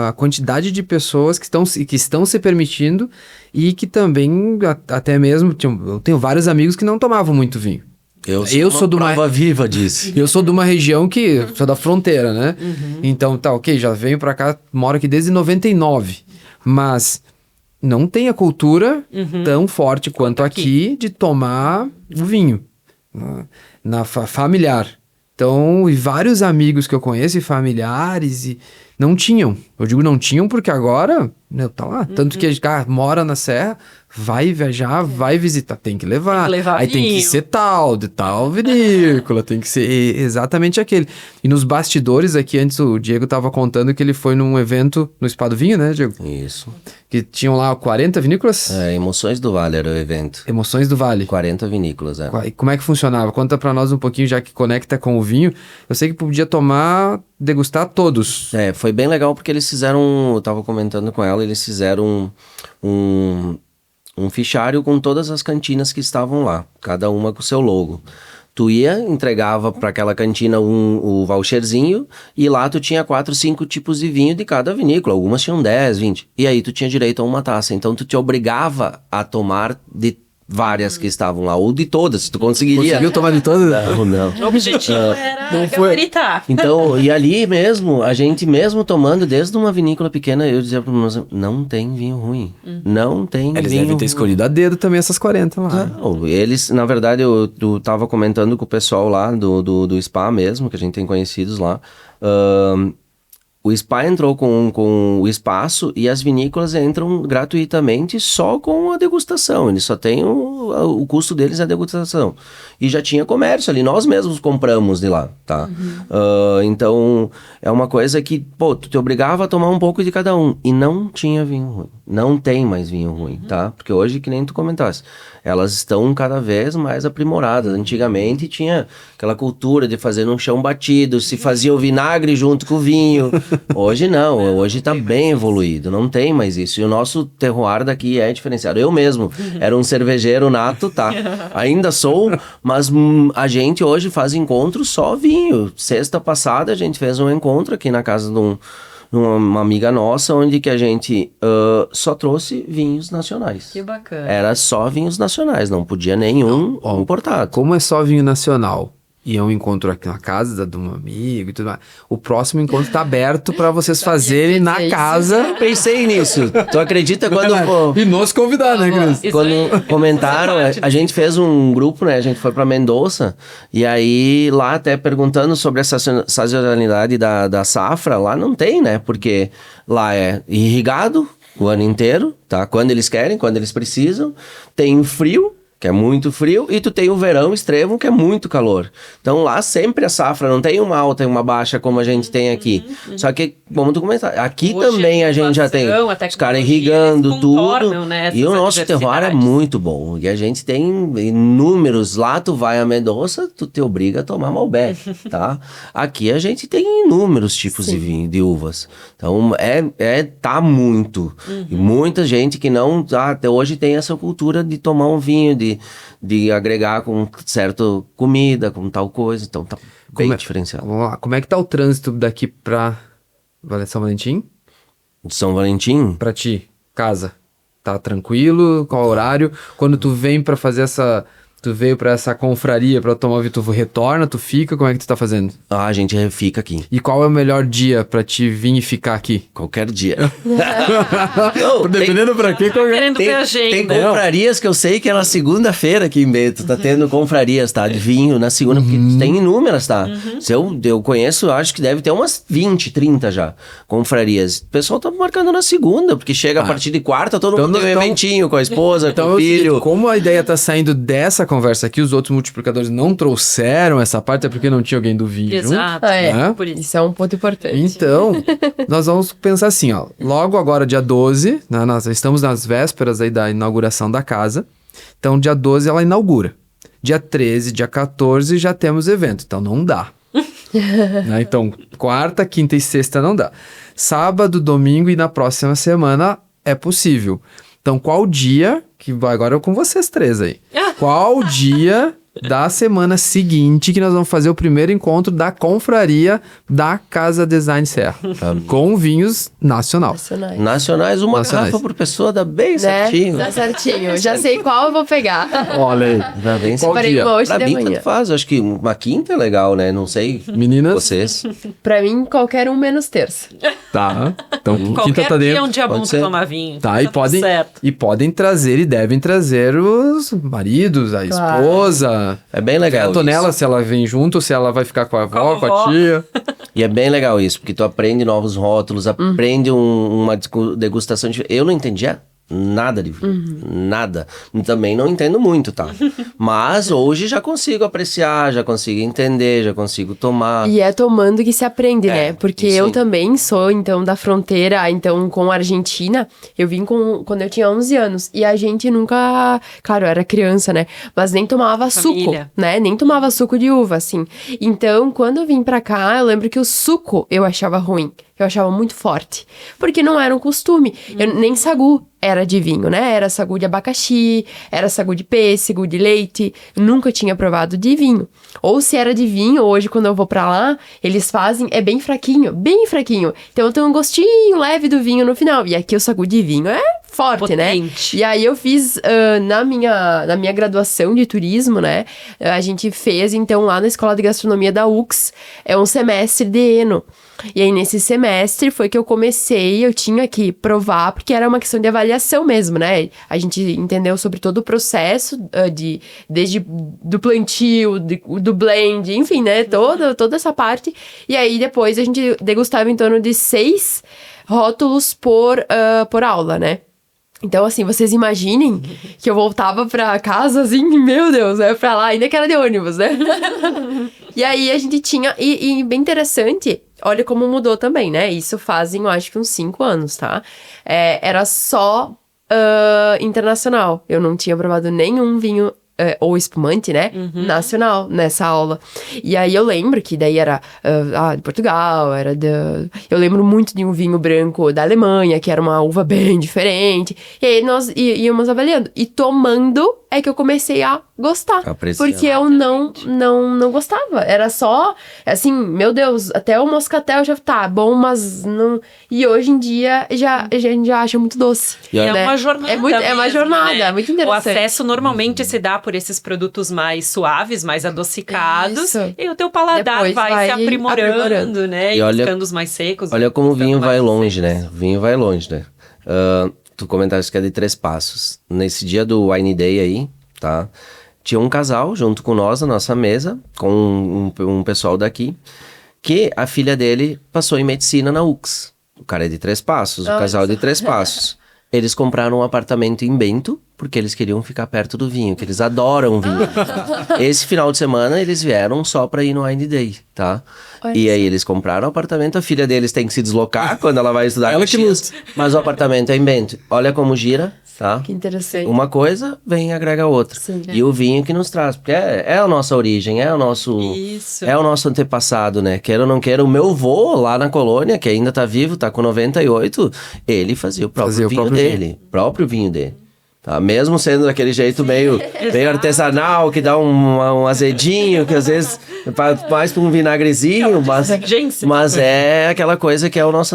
a quantidade de pessoas que estão se permitindo e que também, até mesmo, eu tenho vários amigos que não tomavam muito vinho. Eu sou de uma prova viva disso. Eu sou de uma região que sou da fronteira, né? Então, ok, já venho pra cá, moro aqui desde 99, mas não tem a cultura tão forte quanto aqui de tomar o vinho familiar. Então, e vários amigos que eu conheço e familiares e não tinham. Eu digo não tinham porque agora, né, tá lá. Tanto que mora na Serra, vai viajar, vai visitar, tem que levar. Aí vinho. tem que ser de tal vinícola, tem que ser exatamente aquele. E nos bastidores aqui, antes o Diego tava contando que ele foi num evento no Spa do Vinho, né, Diego? Isso. Que tinham lá 40 vinícolas? Emoções do Vale era o evento. Emoções do Vale. 40 vinícolas, E como é que funcionava? Conta pra nós um pouquinho, já que conecta com o vinho. Eu sei que podia degustar todos. Foi bem legal porque eles fizeram, eu tava comentando com ela, eles fizeram um fichário com todas as cantinas que estavam lá, cada uma com o seu logo. Tu entregava para aquela cantina o voucherzinho e lá tu tinha 4, 5 tipos de vinho de cada vinícola. Algumas tinham 10, 20. E aí tu tinha direito a uma taça. Então tu te obrigava a tomar de várias que estavam lá, ou de todas, tu conseguiria. Conseguiu tomar de todas? Não. O objetivo era gabaritar. Então, e ali mesmo, a gente mesmo tomando desde uma vinícola pequena, eu dizia para meus amigos, não tem vinho ruim. Não tem Eles vinho devem ter ruim. escolhido a dedo também essas 40 lá. Não, eles, na verdade, eu tava comentando com o pessoal lá do Spa mesmo, que a gente tem conhecidos lá. O Spa entrou com o espaço e as vinícolas entram gratuitamente só com a degustação. Eles só têm o custo deles é a degustação. E já tinha comércio ali, nós mesmos compramos de lá, tá? Então, é uma coisa que, pô, tu te obrigava a tomar um pouco de cada um. E não tinha vinho ruim. Não tem mais vinho ruim, tá? Porque hoje, que nem tu comentasse, elas estão cada vez mais aprimoradas. Antigamente tinha aquela cultura de fazer num chão batido, se fazia o vinagre junto com o vinho. Hoje não, hoje tá bem evoluído, não tem mais isso. E o nosso terroir daqui é diferenciado. Eu mesmo era um cervejeiro nato, tá? Ainda sou, mas a gente hoje faz encontro só vinho. Sexta passada a gente fez um encontro aqui na casa de uma amiga nossa, onde que a gente só trouxe vinhos nacionais. Que bacana. Era só vinhos nacionais, não podia nenhum importado. Como é só vinho nacional e é um encontro aqui na casa de um amigo e tudo mais, o próximo encontro tá aberto para vocês fazerem na casa. Eu pensei nisso. Tu acredita quando... E nos convidar, né, Cris? Quando comentaram, a gente fez um grupo, né? A gente foi pra Mendoza e aí lá até perguntando sobre essa sazonalidade da safra, lá não tem, né? Porque lá é irrigado o ano inteiro, tá? Quando eles querem, quando eles precisam. Tem frio, que é muito frio, e tu tem o verão extremo, que é muito calor. Então lá sempre a safra não tem uma alta e uma baixa como a gente tem aqui. Só que, como tu comentar, aqui hoje também a gente já tem os caras irrigando tudo. Né, e o nosso terroir é muito bom. E a gente tem inúmeros. Lá tu vai a Mendoza, tu te obriga a tomar Malbec, tá? Aqui a gente tem inúmeros tipos de vinho, de uvas. Então tá muito. E muita gente que não... até hoje tem essa cultura de tomar um vinho, de agregar com certa comida, com tal coisa. Então tá bem diferenciado. Vamos lá. Como é que tá o trânsito daqui pra São Valentim? De São Valentim? Pra ti, casa. Tá tranquilo? Qual horário? Quando tu vem pra fazer essa... Tu veio pra essa confraria pra tomar vinho, tu retorna, tu fica? Como é que tu tá fazendo? A gente fica aqui. E qual é o melhor dia pra te vir e ficar aqui? Qualquer dia. Não, dependendo pra quê, Querendo ter agenda. Tem confrarias que eu sei que é na segunda-feira aqui em Beto. Tá tendo confrarias, tá? De vinho na segunda, porque tem inúmeras, tá? Se eu conheço, acho que deve ter umas 20, 30 já. Confrarias. O pessoal tá marcando na segunda, porque chega a partir de quarta, todo mundo tem um eventinho com a esposa, com o filho. Como a ideia tá saindo dessa conversa aqui, os outros multiplicadores não trouxeram essa parte, é porque não tinha alguém do vinho Exato. junto. Por isso. Isso é um ponto importante. Então, nós vamos pensar assim, ó. Logo agora, dia 12, né, nós estamos nas vésperas aí da inauguração da casa. Então, dia 12 ela inaugura. Dia 13, dia 14 já temos evento. Então, não dá. Né? Então, quarta, quinta e sexta não dá. Sábado, domingo e na próxima semana é possível. Então, qual dia, que vai agora com vocês três aí, qual dia da semana seguinte que nós vamos fazer o primeiro encontro da confraria da Casa Design Serra, com vinhos nacionais. Nacionais, uma garrafa por pessoa, dá bem certinho. Dá certinho, já sei qual eu vou pegar. Olha aí. Dá bem Qual certinho. dia? Hoje Pra de mim, manhã. tanto faz. Acho que uma quinta é legal, né? Não sei. Meninas? Vocês. Pra mim, qualquer um menos terça. Tá. Então, quinta Qualquer tá dia dentro. é um dia bom Pode pra ser. tomar vinho. Tá, e tudo certo. podem trazer e devem trazer os maridos, a Claro. esposa. É bem legal A Antonella, isso. se ela vem junto, se ela vai ficar com a avó, com a vovó. tia. E é bem legal isso, porque tu aprende novos rótulos, aprende uma degustação de... Eu não entendia nada de vinho. Nada. Também não entendo muito, tá? Mas hoje já consigo apreciar, já consigo entender, já consigo tomar. E é tomando que se aprende, né? Porque isso eu aí. também sou, então, da fronteira, então, com a Argentina. Eu vim quando eu tinha 11 anos. E a gente nunca... Claro, eu era criança, né? Mas nem tomava Família. suco, né? Nem tomava suco de uva, assim. Então, quando eu vim pra cá, eu lembro que o suco eu achava ruim. Eu achava muito forte. Porque não era um costume. Nem sagu era de vinho, né? Era sagu de abacaxi, era sagu de pêssego, de leite. Eu nunca tinha provado de vinho. Ou se era de vinho, hoje quando eu vou pra lá, eles fazem, é bem fraquinho, bem fraquinho. Então tem um gostinho leve do vinho no final. E aqui o sagu de vinho é forte, né? Potente. E aí eu fiz, na minha graduação de turismo, né? A gente fez, então, lá na Escola de Gastronomia da UX, um semestre de Eno. E aí, nesse semestre, foi que eu comecei, eu tinha que provar, porque era uma questão de avaliação mesmo, né? A gente entendeu sobre todo o processo, desde do plantio, do blend, enfim, né? Toda essa parte. E aí, depois, a gente degustava em torno de 6 rótulos por aula, né? Então, assim, vocês imaginem que eu voltava pra casa, assim, meu Deus, pra lá, ainda que era de ônibus, né? E aí a gente tinha, e bem interessante, olha como mudou também, né? Isso fazem, eu acho que uns 5 anos, tá? Era só internacional. Eu não tinha provado nenhum vinho ou espumante, né? Nacional, nessa aula. E aí eu lembro que daí era de Portugal, eu lembro muito de um vinho branco da Alemanha, que era uma uva bem diferente. E aí nós íamos avaliando. E tomando é que eu comecei a gostar. Apreciar. Porque eu não gostava. Era só, assim, meu Deus, até o moscatel já tá bom, mas não... E hoje em dia, a gente já acha muito doce. E É né? uma jornada É uma mesmo, jornada, né? é muito interessante. O acesso normalmente se dá por esses produtos mais suaves, mais adocicados. Isso. E o teu paladar Depois vai se aprimorando, né? E E olha- ficando os mais secos. Olha como o ficando vinho mais vai longe, secos. né? O vinho vai longe, né? Tu comentaste que é de 3 passos. Nesse dia do Wine Day aí, tá? Tinha um casal junto com nós na nossa mesa, com um pessoal daqui, que a filha dele passou em medicina na UX. O cara é de 3 passos, o Olha casal é de só. 3 passos. Eles compraram um apartamento em Bento, porque eles queriam ficar perto do vinho, que eles adoram vinho. Esse final de semana eles vieram só pra ir no Wine Day, tá? Olha E aí só. eles compraram o apartamento, a filha deles tem que se deslocar quando ela vai estudar Ela que Caxias, mas o apartamento é em Bento. Olha como gira, tá? Que interessante. Uma coisa vem e agrega a outra. Sim. E o vinho que nos traz, porque é a nossa origem, é o nosso Isso. é o nosso antepassado, né? Queira ou não queira, o meu vô lá na colônia, que ainda tá vivo, tá com 98, ele fazia o próprio vinho dele, próprio vinho dele. Tá? Mesmo sendo daquele jeito meio artesanal, que dá um azedinho, que às vezes mais pra um vinagrezinho, mas é aquela coisa que é o nosso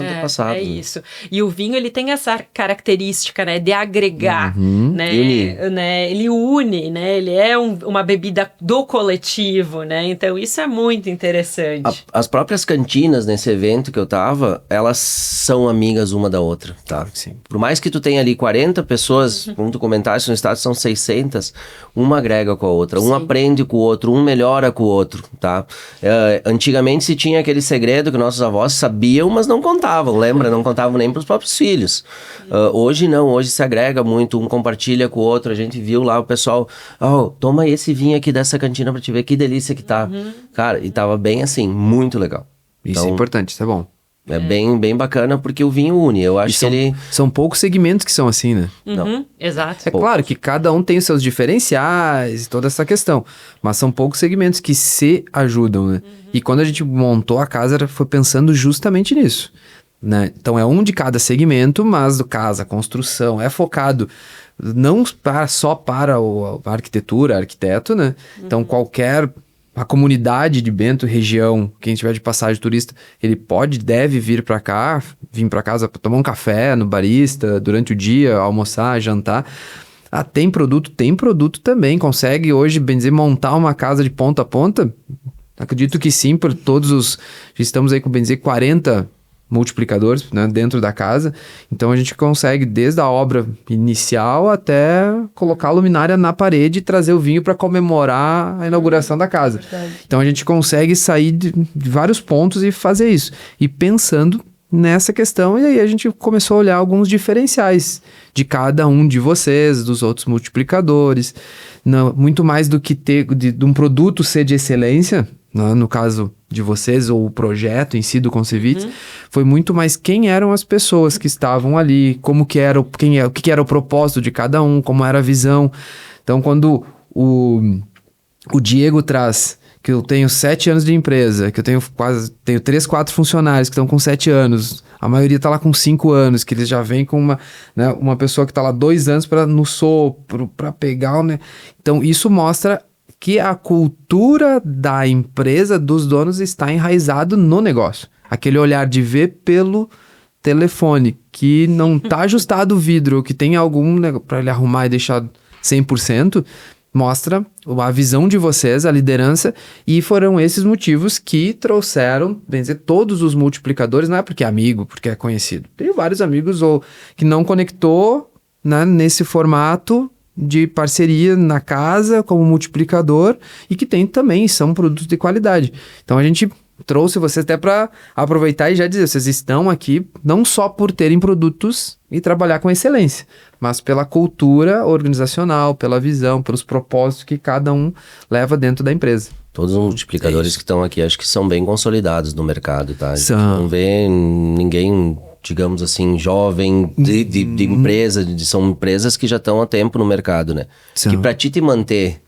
antepassado. É isso. E o vinho, ele tem essa característica, né, de agregar, né, E unir. né, ele une, né, ele é uma bebida do coletivo, né, então isso é muito interessante. As próprias cantinas nesse evento que eu tava, elas são amigas uma da outra, tá? Sim. Por mais que tu tenha ali 40 pessoas, como tu comentaste, no estado são 600, uma agrega com a outra, um aprende com o outro, um melhora com o outro, tá? Antigamente se tinha aquele segredo que nossos avós sabiam, mas não contavam, lembra? Não contavam nem pros próprios filhos. Hoje não, hoje se agrega muito, um compartilha com o outro, a gente viu lá o pessoal, toma esse vinho aqui dessa cantina pra te ver que delícia que tá. Cara, e tava bem assim, muito legal. Isso Então, é importante, isso é bom. é bem bacana porque o vinho une. Eu acho que ele... São poucos segmentos que são assim, né? Exato. É claro que cada um tem os seus diferenciais e toda essa questão, mas são poucos segmentos que se ajudam, né? E quando a gente montou a casa, foi pensando justamente nisso, né? Então é um de cada segmento, mas no caso, a construção é focado não só para a arquitetura, arquiteto, né? Então a comunidade de Bento, região, quem tiver de passagem turista, ele deve vir para cá, vir para casa para tomar um café no barista, durante o dia, almoçar, jantar. Tem produto também, consegue hoje, bem dizer, montar uma casa de ponta a ponta? Acredito que sim, por estamos aí com, bem dizer, 40 multiplicadores, né, dentro da casa, então a gente consegue desde a obra inicial até colocar a luminária na parede e trazer o vinho para comemorar a inauguração da casa. Então a gente consegue sair de vários pontos e fazer isso, e pensando nessa questão, e aí a gente começou a olhar alguns diferenciais de cada um de vocês, dos outros multiplicadores, muito mais do que de um produto ser de excelência, no caso de vocês, ou o projeto em si do Concevites, foi muito mais quem eram as pessoas que estavam ali, o que era o propósito de cada um, como era a visão. Então, quando o Diego traz que eu tenho 7 anos de empresa, que eu tenho 3, 4 funcionários que estão com 7 anos, a maioria está lá com 5 anos, que eles já vêm com uma pessoa que está lá 2 anos no sopro, para pegar, né? Então, isso mostra que a cultura da empresa, dos donos, está enraizado no negócio. Aquele olhar de ver pelo telefone, que não está ajustado o vidro, que tem algum para ele arrumar e deixar 100%, mostra a visão de vocês, a liderança, e foram esses motivos que trouxeram, bem dizer, todos os multiplicadores, não é porque é amigo, porque é conhecido. Tem vários amigos que não conectou, né, nesse formato de parceria na casa como multiplicador, e que tem também, são produtos de qualidade. Então a gente trouxe vocês até para aproveitar e já dizer, vocês estão aqui não só por terem produtos e trabalhar com excelência, mas pela cultura organizacional, pela visão, pelos propósitos que cada um leva dentro da empresa. Todos os multiplicadores que estão aqui, acho que são bem consolidados no mercado, tá? A gente São. não vê ninguém, digamos assim, jovem de empresa, são empresas que já estão há tempo no mercado, né? São. Que para ti te manter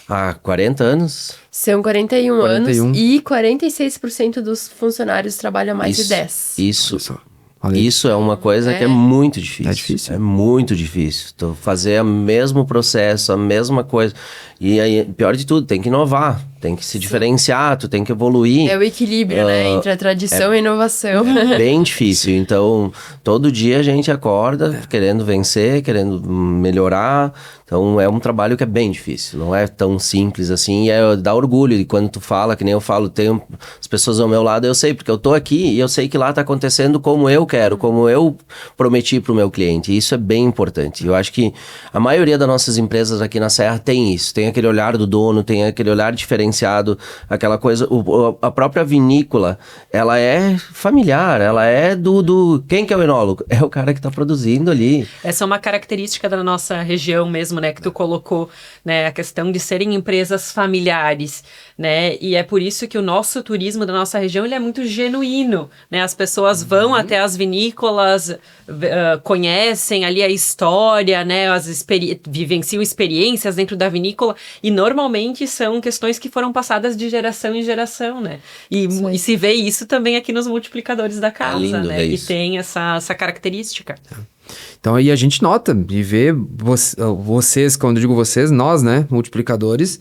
há 40 anos... São 41 41. anos e 46% dos funcionários trabalham mais de 10. Isso. Olha aí. Isso é uma coisa que é muito difícil. É difícil. É muito difícil. Tu fazer o mesmo processo, a mesma coisa. E aí, pior de tudo, tem que inovar, tem que se diferenciar, tu tem que evoluir. É o equilíbrio, né? Entre a tradição e a inovação. Bem difícil. Então, todo dia a gente acorda querendo vencer, querendo melhorar. Então, é um trabalho que é bem difícil. Não é tão simples assim. E dá orgulho. E quando tu fala, que nem eu falo, tem as pessoas ao meu lado, eu sei, porque eu tô aqui e eu sei que lá tá acontecendo como eu quero, como eu prometi pro meu cliente. E isso é bem importante. Eu acho que a maioria das nossas empresas aqui na Serra tem isso. Tem aquele olhar do dono, tem aquele olhar diferenciado, aquela coisa... a própria vinícola, ela é familiar, ela é do... Quem que é o enólogo? É o cara que tá produzindo ali. Essa é uma característica da nossa região mesmo, né, que tu colocou, né, a questão de serem empresas familiares, né, e é por isso que o nosso turismo da nossa região, ele é muito genuíno, né, as pessoas vão até as vinícolas, conhecem ali a história, né, vivenciam experiências dentro da vinícola, e normalmente são questões que foram passadas de geração em geração, né, e se vê isso também aqui nos multiplicadores da casa, lindo né, ver que isso. tem essa característica. Então aí a gente nota e vê vocês, quando eu digo vocês, nós, né, multiplicadores,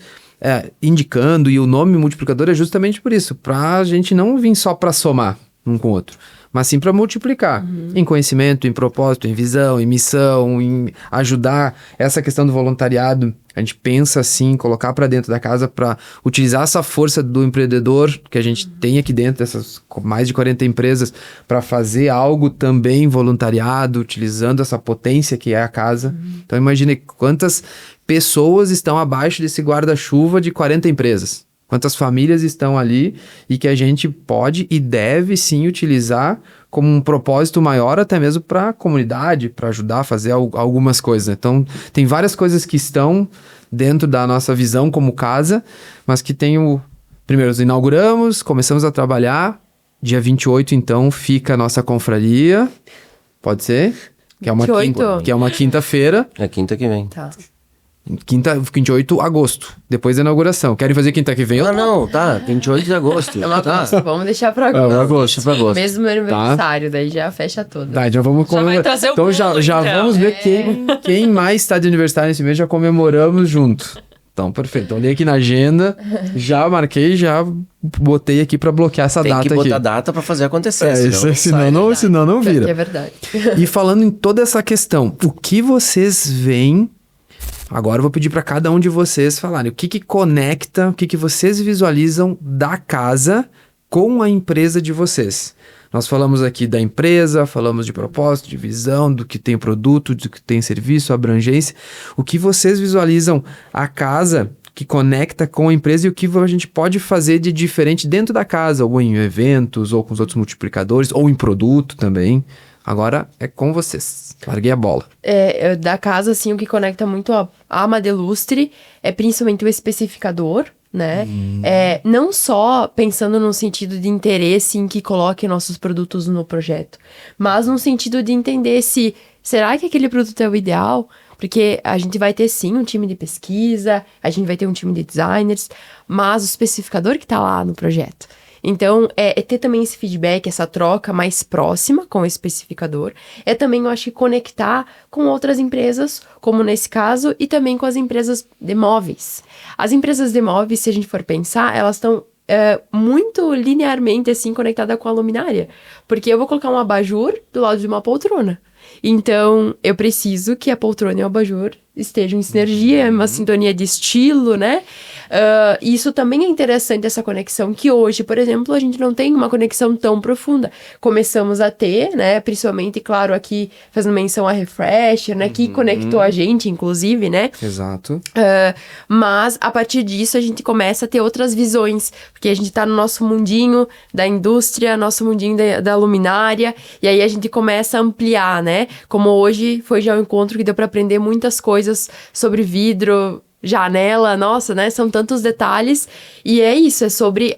indicando, e o nome multiplicador é justamente por isso, pra gente não vir só para somar um com o outro, mas sim para multiplicar em conhecimento, em propósito, em visão, em missão, em ajudar essa questão do voluntariado. A gente pensa assim, colocar para dentro da casa para utilizar essa força do empreendedor que a gente tem aqui dentro dessas mais de 40 empresas para fazer algo também voluntariado, utilizando essa potência que é a casa. Então imagine quantas pessoas estão abaixo desse guarda-chuva de 40 empresas. Quantas famílias estão ali e que a gente pode e deve sim utilizar como um propósito maior até mesmo para a comunidade, para ajudar a fazer algumas coisas, né? Então, tem várias coisas que estão dentro da nossa visão como casa, mas que tem primeiro, nós inauguramos, começamos a trabalhar, dia 28, então, fica a nossa confraria, pode ser? Que é uma quinta-feira. É quinta que vem. Tá. 28 de agosto, depois da inauguração. Querem fazer quinta que vem? Não, tá. 28 de agosto. É uma tá. coisa, vamos deixar pra agosto. Agosto, pra agosto. Mesmo meu aniversário, daí já fecha tudo. Tá, já vamos Já vai trazer o então bolo, já então. vamos ver quem mais está de aniversário nesse mês, já comemoramos junto. Então, perfeito. Então, olhei aqui na agenda, já marquei, já botei aqui pra bloquear essa Tem data que botar aqui. data pra fazer acontecer. Senão não vira. É verdade. E falando em toda essa questão, o que vocês veem... Agora eu vou pedir para cada um de vocês falarem o que conecta, o que vocês visualizam da casa com a empresa de vocês. Nós falamos aqui da empresa, falamos de propósito, de visão, do que tem produto, do que tem serviço, abrangência. O que vocês visualizam a casa que conecta com a empresa e o que a gente pode fazer de diferente dentro da casa, ou em eventos, ou com os outros multiplicadores, ou em produto também. Agora é com vocês. Larguei a bola. Da casa, assim, o que conecta muito a Madelustre é principalmente o especificador, né? Não só pensando no sentido de interesse em que coloque nossos produtos no projeto, mas no sentido de entender será que aquele produto é o ideal? Porque a gente vai ter, sim, um time de pesquisa, a gente vai ter um time de designers, mas o especificador que tá lá no projeto. Então, é ter também esse feedback, essa troca mais próxima com o especificador. É também, eu acho que conectar com outras empresas, como nesse caso, e também com as empresas de móveis. As empresas de móveis, se a gente for pensar, elas estão muito linearmente, assim, conectadas com a luminária. Porque eu vou colocar um abajur do lado de uma poltrona. Então, eu preciso que a poltrona e o abajur estejam em sinergia, uma sintonia de estilo, né? Isso também é interessante, essa conexão, que hoje, por exemplo, a gente não tem uma conexão tão profunda. Começamos a ter, né? Principalmente, claro, aqui fazendo menção a Refresher, né? Que conectou a gente, inclusive, né? Exato. Mas, a partir disso, a gente começa a ter outras visões. Porque a gente tá no nosso mundinho da indústria, nosso mundinho da luminária. E aí, a gente começa a ampliar, né? Como hoje foi já um encontro que deu para aprender muitas coisas sobre vidro, janela, nossa, né? São tantos detalhes. E é isso, é sobre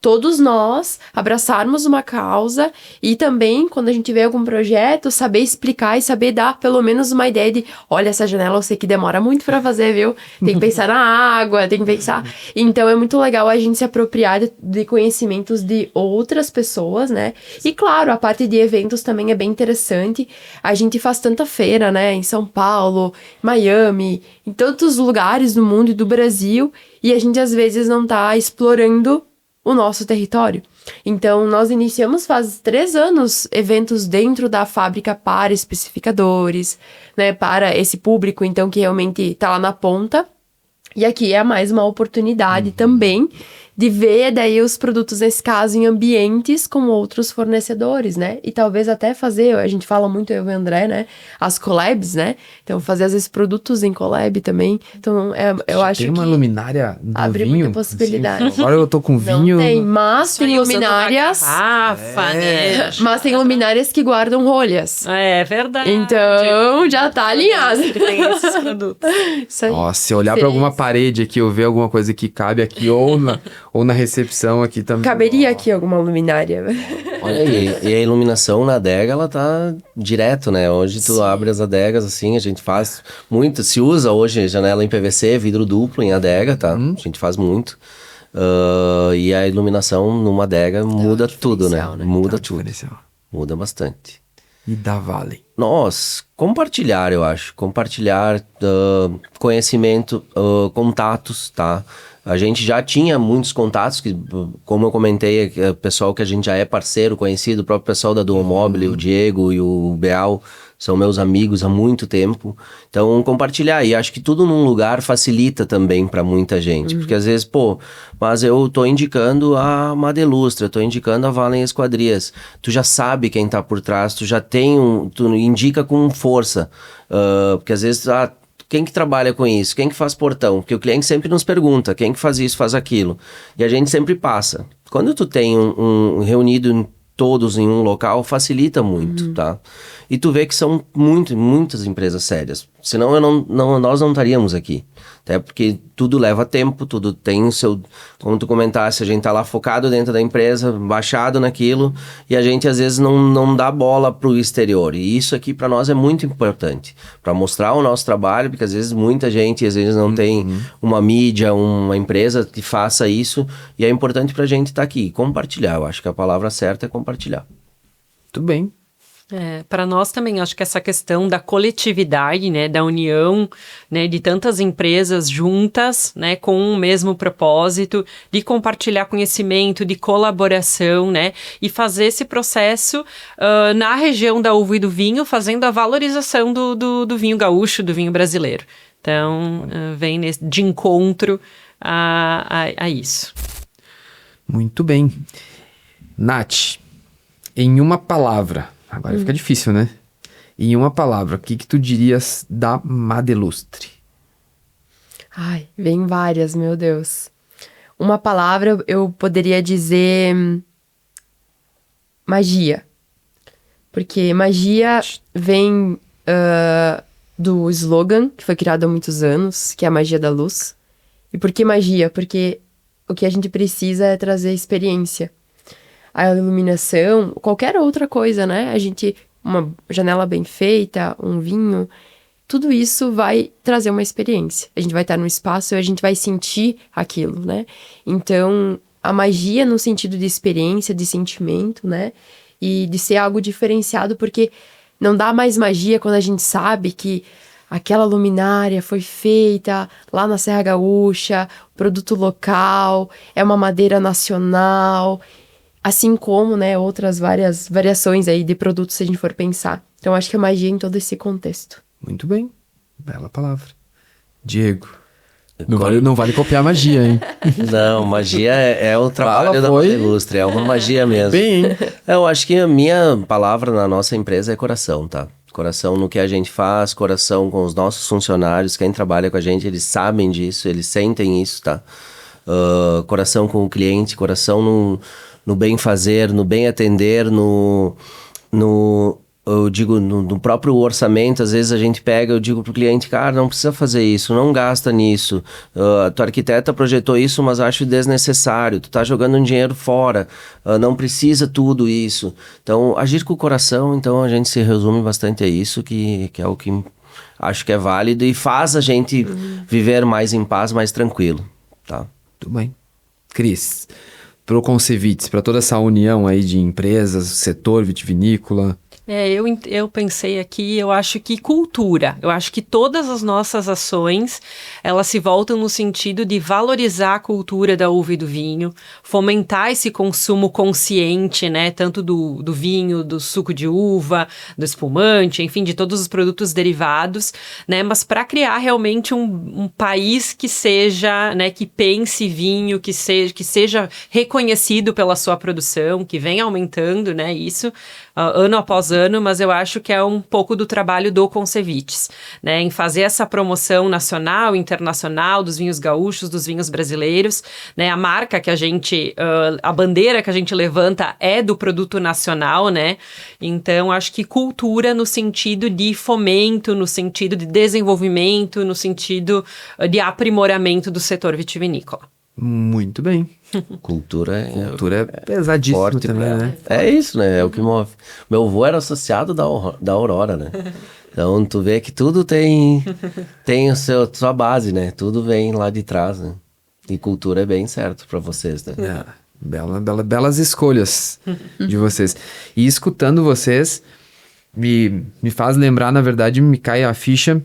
todos nós abraçarmos uma causa e também, quando a gente vê algum projeto, saber explicar e saber dar pelo menos uma ideia de, olha, essa janela eu sei que demora muito pra fazer, viu? Tem que pensar na água, tem que pensar... Então, é muito legal a gente se apropriar de conhecimentos de outras pessoas, né? E, claro, a parte de eventos também é bem interessante. A gente faz tanta feira, né? Em São Paulo, Miami, em tantos lugares do mundo e do Brasil, e a gente às vezes não tá explorando o nosso território. Então, nós iniciamos faz 3 anos eventos dentro da fábrica para especificadores, né, para esse público, então, que realmente tá lá na ponta. E aqui é mais uma oportunidade também de ver daí os produtos, nesse caso, em ambientes com outros fornecedores, né? E talvez até fazer, a gente fala muito, eu e o André, né? As collabs, né? Então, fazer, às vezes, produtos em collab também. Então, eu acho que... Tem uma luminária do abre vinho? muita possibilidade. Assim, agora eu tô com vinho... Não tem, mas tem luminárias... Né? Mas tem luminárias que guardam rolhas. É verdade. Então, já tá alinhado. Tem esses produtos. Isso aí. Nossa, se eu olhar pra alguma parede aqui, eu ver alguma coisa que cabe aqui, ou na recepção aqui também. Caberia aqui alguma luminária. Olha, e a iluminação na adega, ela tá direto, né? Hoje tu abre as adegas, assim, a gente faz muito. Se usa hoje janela em PVC, vidro duplo em adega, tá? A gente faz muito. E a iluminação numa adega muda tudo, né? diferencial, né? Muda Tá, tudo. diferencial. Muda bastante. E da Vale. Nós, compartilhar, eu acho. Compartilhar conhecimento, contatos, tá? A gente já tinha muitos contatos, que, como eu comentei, o pessoal que a gente já é parceiro, conhecido, o próprio pessoal da Duomobile, o Diego e o Beal, são meus amigos há muito tempo. Então, compartilhar. E acho que tudo num lugar facilita também para muita gente. Porque às vezes, mas eu tô indicando a Madelustra, tô indicando a Valen Esquadrias. Tu já sabe quem tá por trás, tu já tem tu indica com força. Porque às vezes, quem que trabalha com isso? Quem que faz portão? Porque o cliente sempre nos pergunta, quem que faz isso, faz aquilo. E a gente sempre passa. Quando tu tem reunido todos em um local, facilita muito, tá? E tu vê que são muitas empresas sérias. Senão nós não estaríamos aqui. Até porque tudo leva tempo, tudo tem o seu... Como tu comentaste, a gente tá lá focado dentro da empresa, baixado naquilo, e a gente às vezes não dá bola pro exterior. E isso aqui para nós é muito importante. Para mostrar o nosso trabalho, porque às vezes muita gente, às vezes não tem uma mídia, uma empresa que faça isso, e é importante pra gente estar aqui. Compartilhar, eu acho que a palavra certa é compartilhar. Muito bem. Para nós também, acho que essa questão da coletividade, né, da união, né, de tantas empresas juntas, né, com o mesmo propósito, de compartilhar conhecimento, de colaboração, né, e fazer esse processo na região da uva e do vinho, fazendo a valorização do vinho gaúcho, do vinho brasileiro. Então, vem de encontro a isso. Muito bem. Nath, em uma palavra... Agora fica difícil, né? Em uma palavra, o que tu dirias da Madelustre? Ai, vem várias, meu Deus. Uma palavra eu poderia dizer magia. Porque magia vem do slogan, que foi criado há muitos anos, que é a magia da luz. E por que magia? Porque o que a gente precisa é trazer experiência. A iluminação, qualquer outra coisa, né? Uma janela bem feita, um vinho, tudo isso vai trazer uma experiência. A gente vai estar no espaço e a gente vai sentir aquilo, né? Então, a magia no sentido de experiência, de sentimento, né? E de ser algo diferenciado, porque não dá mais magia quando a gente sabe que aquela luminária foi feita lá na Serra Gaúcha, produto local, é uma madeira nacional... Assim como, né, outras várias variações aí de produtos, se a gente for pensar. Então, acho que a magia em todo esse contexto. Muito bem. Bela palavra. Diego. Não vale copiar magia, hein? Não, magia é o trabalho da Moda Ilustre, é uma magia mesmo. Bem, hein? Eu acho que a minha palavra na nossa empresa é coração, tá? Coração no que a gente faz, coração com os nossos funcionários, quem trabalha com a gente, eles sabem disso, eles sentem isso, tá? Coração com o cliente, coração no bem fazer, no bem atender, eu digo, no próprio orçamento, às vezes a gente pega, eu digo pro cliente, cara, não precisa fazer isso, não gasta nisso, a tua arquiteta projetou isso, mas acho desnecessário, tu tá jogando um dinheiro fora, não precisa tudo isso. Então, agir com o coração, então a gente se resume bastante a isso, que é o que acho que é válido e faz a gente viver mais em paz, mais tranquilo, tá? Tudo bem. Cris, pro Concevits, para toda essa união aí de empresas, setor vitivinícola... Eu pensei aqui, eu acho que cultura, eu acho que todas as nossas ações, elas se voltam no sentido de valorizar a cultura da uva e do vinho, fomentar esse consumo consciente, né, tanto do vinho, do suco de uva, do espumante, enfim, de todos os produtos derivados, né, mas para criar realmente um país que seja, né, que pense vinho, que seja reconhecido pela sua produção, que venha aumentando, né, isso, ano após ano, mas eu acho que é um pouco do trabalho do Concevits, né, em fazer essa promoção nacional, internacional dos vinhos gaúchos, dos vinhos brasileiros, né, a marca que a gente, a bandeira que a gente levanta é do produto nacional, né, então acho que cultura no sentido de fomento, no sentido de desenvolvimento, no sentido de aprimoramento do setor vitivinícola. Muito bem. Cultura é pesadíssimo forte também, né? É isso, né? É o que move. Meu avô era associado da Aurora, né? Então, tu vê que tudo tem sua base, né? Tudo vem lá de trás, né? E cultura é bem certo pra vocês, né? Belas escolhas de vocês. E escutando vocês, me faz lembrar, na verdade, me cai a ficha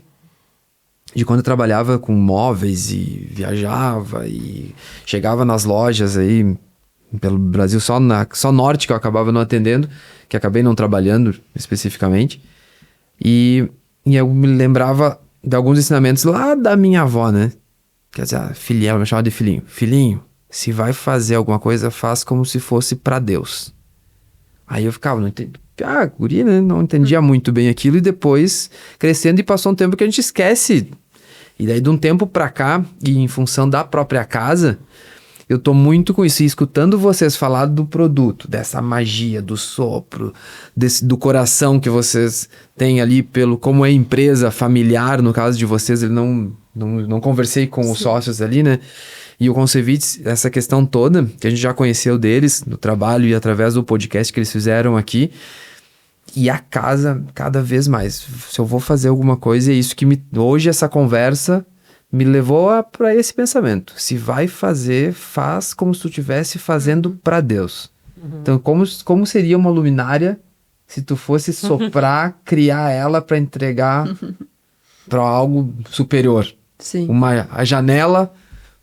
de quando eu trabalhava com móveis e viajava e chegava nas lojas aí pelo Brasil, só norte que eu acabava não atendendo, que acabei não trabalhando especificamente. E eu me lembrava de alguns ensinamentos lá da minha avó, né? Quer dizer, a filha, ela me chamava de filhinho. Filhinho, se vai fazer alguma coisa, faz como se fosse pra Deus. Aí eu ficava, não entendi. Guri, né? Não entendia muito bem aquilo e depois crescendo e passou um tempo que a gente esquece. E daí de um tempo pra cá, e em função da própria casa, eu tô muito com isso. E escutando vocês falar do produto, dessa magia, do sopro, do coração que vocês têm ali, como é empresa familiar, no caso de vocês, ele não conversei com os sócios ali, né? E o Concevits, essa questão toda, que a gente já conheceu deles, no trabalho e através do podcast que eles fizeram aqui, e a casa, cada vez mais. Se eu vou fazer alguma coisa, é isso que hoje essa conversa me levou para esse pensamento. Se vai fazer, faz como se tu estivesse fazendo para Deus. Então, como seria uma luminária se tu fosse soprar, criar ela para entregar para algo superior? Sim. A janela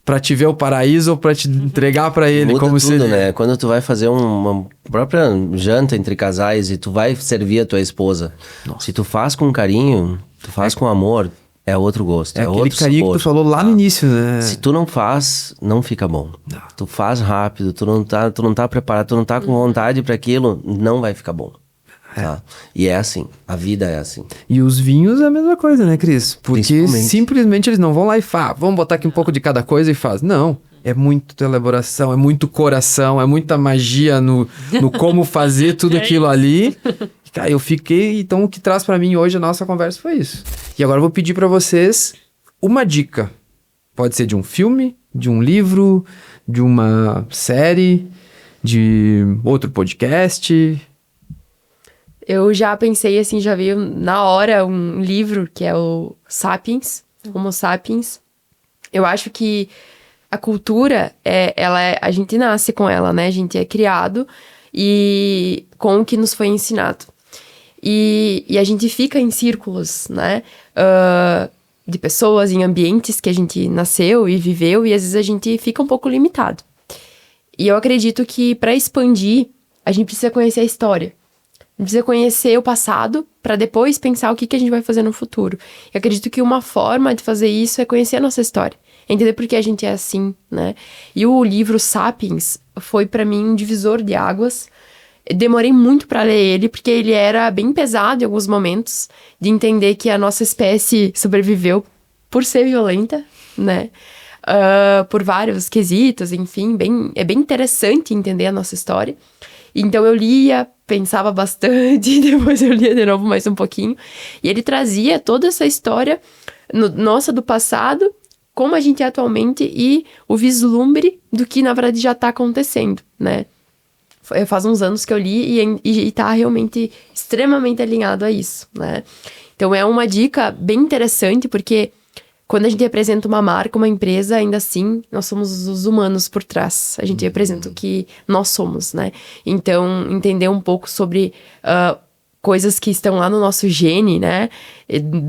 para te ver o paraíso ou para te entregar para ele. Muda como tudo, seria? né? Quando tu vai fazer uma própria janta entre casais e tu vai servir a tua esposa, se tu faz com carinho, tu faz com amor, é outro gosto. É aquele outro carinho sabor. que tu falou lá no início, né? Se tu não faz, não fica bom. Não. Tu faz rápido, tu não tá preparado, tu não tá com vontade para aquilo, não vai ficar bom. Tá? E é assim, a vida é assim. E os vinhos é a mesma coisa, né, Cris? Porque simplesmente eles não vão lá e vamos botar aqui um pouco de cada coisa e faz. Não, é muita elaboração, é muito coração, é muita magia no como fazer tudo aquilo ali. Cara, eu fiquei... Então, o que traz pra mim hoje a nossa conversa foi isso. E agora eu vou pedir pra vocês uma dica. Pode ser de um filme, de um livro, de uma série, de outro podcast... Eu já pensei, assim, já vi na hora um livro que é o Sapiens, Homo Sapiens. Eu acho que a cultura, a gente nasce com ela, né? A gente é criado e com o que nos foi ensinado. E a gente fica em círculos, né? De pessoas, em ambientes que a gente nasceu e viveu e às vezes a gente fica um pouco limitado. E eu acredito que para expandir, a gente precisa conhecer a história. precisa conhecer o passado para depois pensar o que a gente vai fazer no futuro. Eu acredito que uma forma de fazer isso é conhecer a nossa história, entender por que a gente é assim, né? E o livro Sapiens foi para mim um divisor de águas. Demorei muito para ler ele, porque ele era bem pesado em alguns momentos, de entender que a nossa espécie sobreviveu por ser violenta, né? Por vários quesitos, enfim, é bem interessante entender a nossa história. Então eu lia, pensava bastante, depois eu lia de novo mais um pouquinho. E ele trazia toda essa história nossa do passado, como a gente é atualmente e o vislumbre do que na verdade já tá acontecendo, né? Faz uns anos que eu li e tá realmente extremamente alinhado a isso, né? Então é uma dica bem interessante, porque quando a gente representa uma marca, uma empresa, ainda assim, nós somos os humanos por trás. A gente representa o que nós somos, né? Então, entender um pouco sobre coisas que estão lá no nosso gene, né?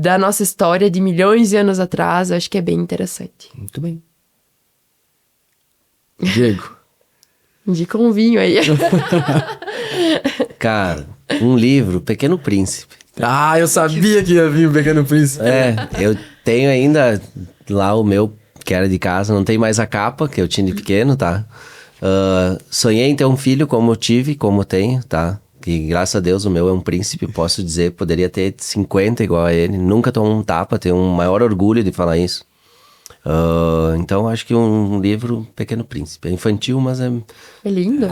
Da nossa história de milhões de anos atrás, eu acho que é bem interessante. Muito bem. Diego. Indica um vinho aí. Cara, um livro, Pequeno Príncipe. Ah, eu sabia que ia vir o Pequeno Príncipe. Eu tenho ainda lá o meu, que era de casa, não tem mais a capa, que eu tinha de pequeno, tá? Sonhei em ter um filho como eu tive, como eu tenho, tá? E graças a Deus o meu é um príncipe, posso dizer, poderia ter 50 igual a ele. Nunca tomou um tapa, tenho um maior orgulho de falar isso. Então acho que um livro Pequeno Príncipe. É infantil, mas é lindo.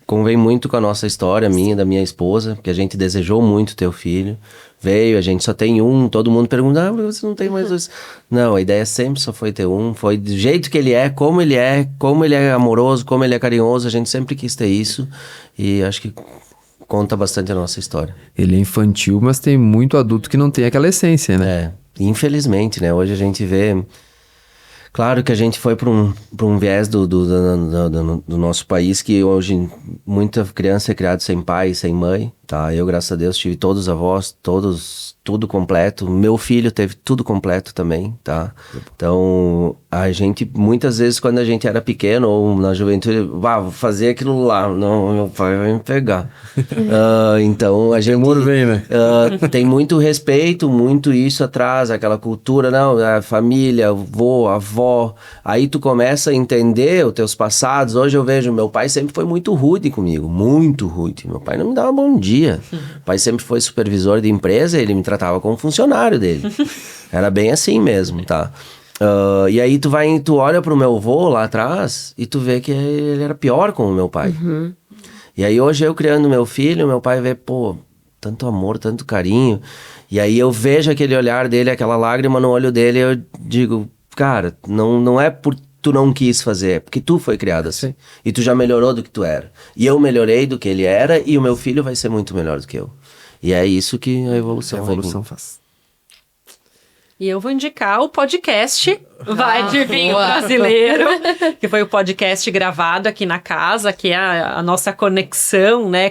Convém muito com a nossa história, minha, da minha esposa, porque a gente desejou muito ter o filho. Veio, a gente só tem um, todo mundo pergunta, você não tem mais dois? Não, a ideia sempre só foi ter um, foi do jeito que ele é, como ele é amoroso, como ele é carinhoso, a gente sempre quis ter isso, e acho que conta bastante a nossa história. Ele é infantil, mas tem muito adulto que não tem aquela essência, né? Infelizmente, né, hoje a gente vê... Claro que a gente foi para um viés do nosso país, que hoje muita criança é criada sem pai, sem mãe, tá? Eu, graças a Deus, tive todos os avós, tudo completo. Meu filho teve tudo completo também, tá? Então, a gente, muitas vezes, quando a gente era pequeno ou na juventude, vou fazer aquilo lá. Não, meu pai vai me pegar. Então, a gente... Demoro bem, né? Tem muito respeito, muito isso atrás, aquela cultura, não, a família, avô, avó. Aí tu começa a entender os teus passados. Hoje eu vejo, meu pai sempre foi muito rude comigo, muito rude. Meu pai não me dava bom dia. O pai sempre foi supervisor de empresa, ele me tratava como funcionário dele. Era bem assim mesmo, tá? E aí tu olha pro meu avô lá atrás e tu vê que ele era pior com o meu pai. Uhum. E aí hoje eu criando meu filho, meu pai vê, tanto amor, tanto carinho. E aí eu vejo aquele olhar dele, aquela lágrima no olho dele, e eu digo, cara, não é por tu não quis fazer, é porque tu foi criado assim. Sim. E tu já melhorou do que tu era. E eu melhorei do que ele era, e o meu filho vai ser muito melhor do que eu. E é isso que a evolução faz. E eu vou indicar o podcast Vai de Vinho Brasileiro, que foi o podcast gravado aqui na casa, que é a nossa conexão, né,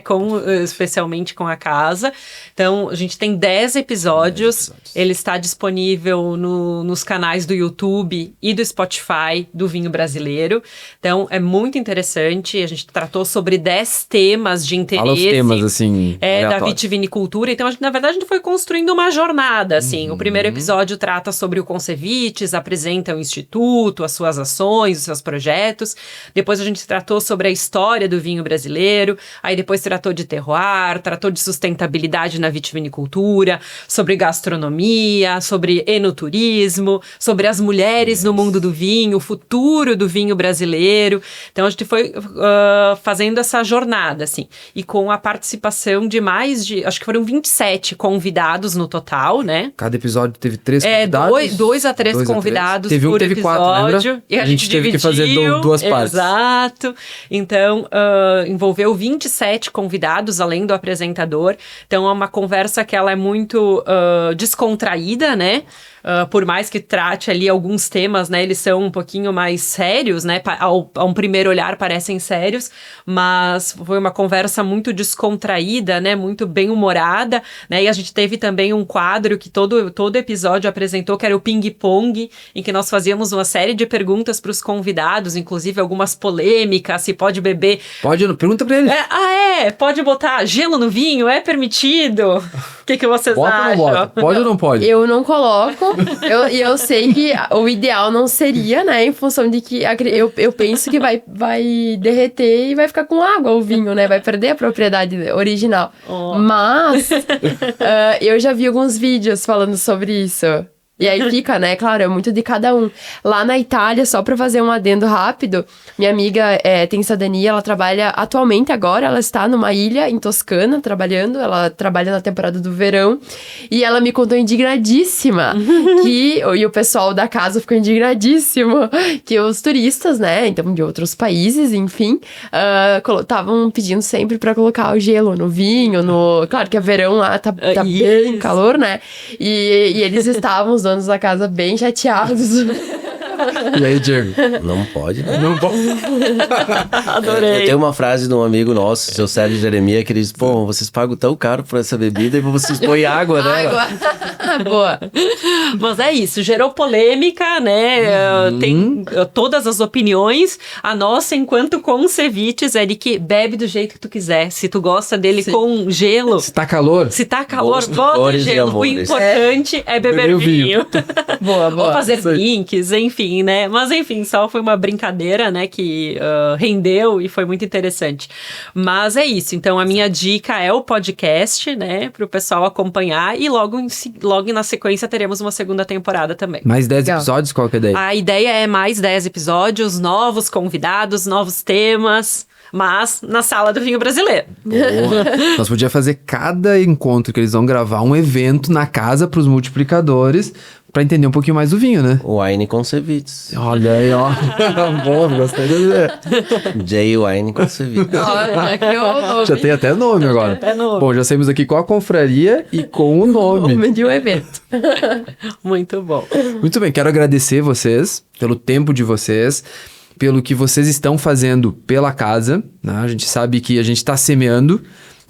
especialmente com a casa. Então, a gente tem 10 episódios. Ele está disponível nos canais do YouTube e do Spotify do Vinho Brasileiro. Então, é muito interessante. A gente tratou sobre 10 temas de interesse. Fala os temas, assim, da vitivinicultura. Então, na verdade, a gente foi construindo uma jornada, assim. O primeiro episódio trata sobre o Concevites, apresenta o Instituto, as suas ações, os seus projetos. Depois a gente tratou sobre a história do vinho brasileiro. Aí depois tratou de terroir, tratou de sustentabilidade na vitivinicultura, sobre gastronomia, sobre enoturismo, sobre as mulheres no mundo do vinho, o futuro do vinho brasileiro. Então a gente foi fazendo essa jornada, assim. E com a participação de acho que foram 27 convidados no total, né? Cada episódio teve 3 convidados. 2 a 3 convidados teve por teve episódio. 4, lembra? E a gente teve que fazer duas partes. Exato. Então, envolveu 27 convidados, além do apresentador. Então, é uma conversa que ela é muito descontraída, né? Por mais que trate ali alguns temas, né, eles são um pouquinho mais sérios, né, a um primeiro olhar parecem sérios, mas foi uma conversa muito descontraída, né, muito bem-humorada, né, e a gente teve também um quadro que todo episódio apresentou, que era o ping-pong, em que nós fazíamos uma série de perguntas para os convidados, inclusive algumas polêmicas, se pode beber. Pergunta pra ele. Pode botar gelo no vinho? É permitido? O que vocês Bota ou não acham? bota? Pode ou não pode? Eu não coloco, e eu sei que o ideal não seria, né, em função de que eu penso que vai derreter e vai ficar com água o vinho, né, vai perder a propriedade original. Mas, eu já vi alguns vídeos falando sobre isso. E aí fica, né? Claro, é muito de cada um. Lá na Itália, só pra fazer um adendo rápido, minha amiga tem cidadania, ela trabalha atualmente agora, ela está numa ilha em Toscana trabalhando, ela trabalha na temporada do verão, e ela me contou indignadíssima e o pessoal da casa ficou indignadíssimo, que os turistas, né, então de outros países, enfim, estavam pedindo sempre pra colocar o gelo no vinho, claro que é verão lá, tá bem calor, né? E eles estavam, os donos da casa, bem chateados. E aí, Diego? Não pode. Não pode. Adorei. Eu tenho uma frase de um amigo nosso, seu Sérgio Jeremias, que ele diz, pô, vocês pagam tão caro por essa bebida e vocês põem água, né? Água. Boa. Mas é isso, gerou polêmica, né? Tem todas as opiniões. A nossa, enquanto concevites, é de que bebe do jeito que tu quiser. Se tu gosta dele com gelo... Se tá calor... Se tá calor, Gosto, bota cores e gelo. O amores. importante é beber Beber o vinho. Boa. Ou fazer Isso aí. drinks, enfim, né? Mas enfim, só foi uma brincadeira, né? Que rendeu e foi muito interessante. Mas é isso. Então, a minha dica é o podcast, né? Pro pessoal acompanhar. E logo na sequência teremos uma segunda temporada também. Mais 10 Legal. episódios? Qual que é a ideia? A ideia é mais 10 episódios, novos convidados, novos temas, mas na sala do vinho brasileiro. Nós podíamos fazer cada encontro que eles vão gravar um evento na casa pros multiplicadores pra entender um pouquinho mais do vinho, né? Wine Concevites. Olha aí, ó. Bom, gostei de ver. J Wine Concevites. Olha, que horror. Já tem até nome agora. Até nome. Bom, já saímos aqui com a confraria e com o nome. Nome de um evento. Muito bom. Muito bem, quero agradecer vocês pelo tempo de vocês, pelo que vocês estão fazendo pela casa, né? A gente sabe que a gente está semeando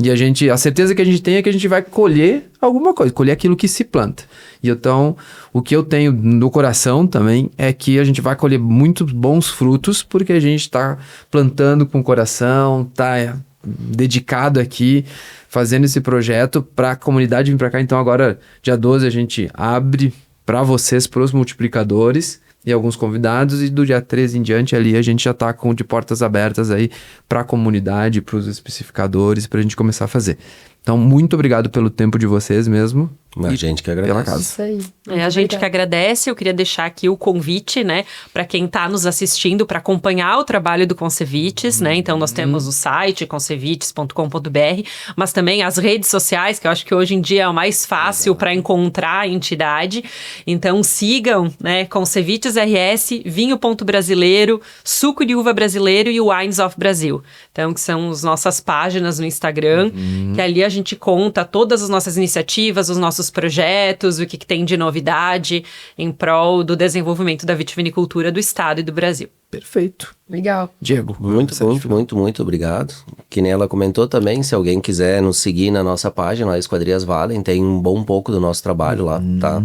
e a certeza que a gente tem é que a gente vai colher alguma coisa, colher aquilo que se planta. E então, o que eu tenho no coração também é que a gente vai colher muitos bons frutos porque a gente está plantando com o coração, está dedicado aqui, fazendo esse projeto para a comunidade vir para cá. Então agora, dia 12, a gente abre para vocês, para os multiplicadores e alguns convidados, e do dia 13 em diante ali a gente já tá com de portas abertas aí para a comunidade, para os especificadores, para a gente começar a fazer. Então, muito obrigado pelo tempo de vocês mesmo. A gente que agradece. Pela casa. Isso aí. A gente que agradece. Eu queria deixar aqui o convite, né, para quem está nos assistindo, para acompanhar o trabalho do Concevites, né? Então, nós temos o site concevites.com.br, mas também as redes sociais, que eu acho que hoje em dia é o mais fácil para encontrar a entidade. Então, sigam, né, Concevites RS, Vinho.brasileiro, Suco de Uva Brasileiro e o Wines of Brasil. Então, que são as nossas páginas no Instagram, que ali a gente conta todas as nossas iniciativas, os nossos projetos, o que tem de novidade em prol do desenvolvimento da vitivinicultura do estado e do Brasil. Perfeito. Legal. Diego. Muito obrigado. Que nem ela comentou também, se alguém quiser nos seguir na nossa página, a Esquadrias Valem, tem um bom pouco do nosso trabalho lá, tá?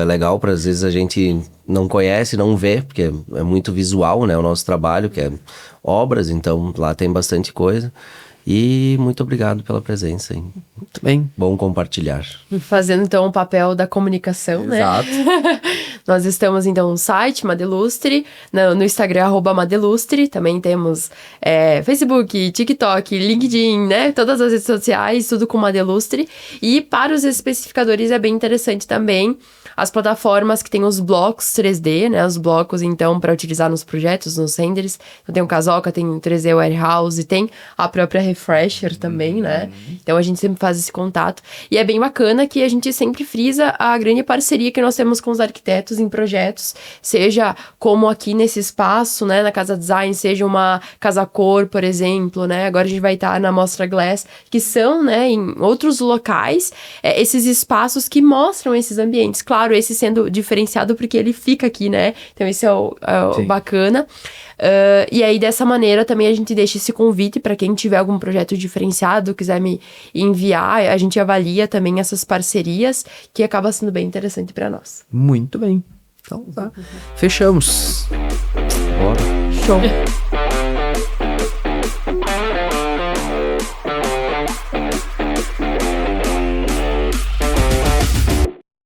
É legal para às vezes a gente não conhece, não vê, porque é muito visual, né, o nosso trabalho, que é obras, então lá tem bastante coisa. E muito obrigado pela presença, hein? Muito bem. Bom compartilhar. Fazendo, então, o papel da comunicação, Exato. né? Nós estamos, então, no site Madelustre, no Instagram, @Madelustre. Também temos Facebook, TikTok, LinkedIn, né? Todas as redes sociais, tudo com Madelustre. E para os especificadores é bem interessante também as plataformas que tem os blocos 3D, né? Os blocos, então, para utilizar nos projetos, nos renders. Então, tem o Casoca, tem o 3D Warehouse, tem a própria Refresher também, né? Então, a gente sempre faz esse contato. E é bem bacana que a gente sempre frisa a grande parceria que nós temos com os arquitetos em projetos, seja como aqui nesse espaço, né? Na Casa Design, seja uma Casa Cor, por exemplo, né? Agora a gente vai estar na Mostra Glass, que são, né, em outros locais, esses espaços que mostram esses ambientes. Claro, esse sendo diferenciado porque ele fica aqui, né? Então, esse é o bacana. E aí, dessa maneira, também a gente deixa esse convite para quem tiver algum projeto diferenciado, quiser me enviar, a gente avalia também essas parcerias, que acaba sendo bem interessante para nós. Muito bem. Então tá. Fechamos. Bora. Show.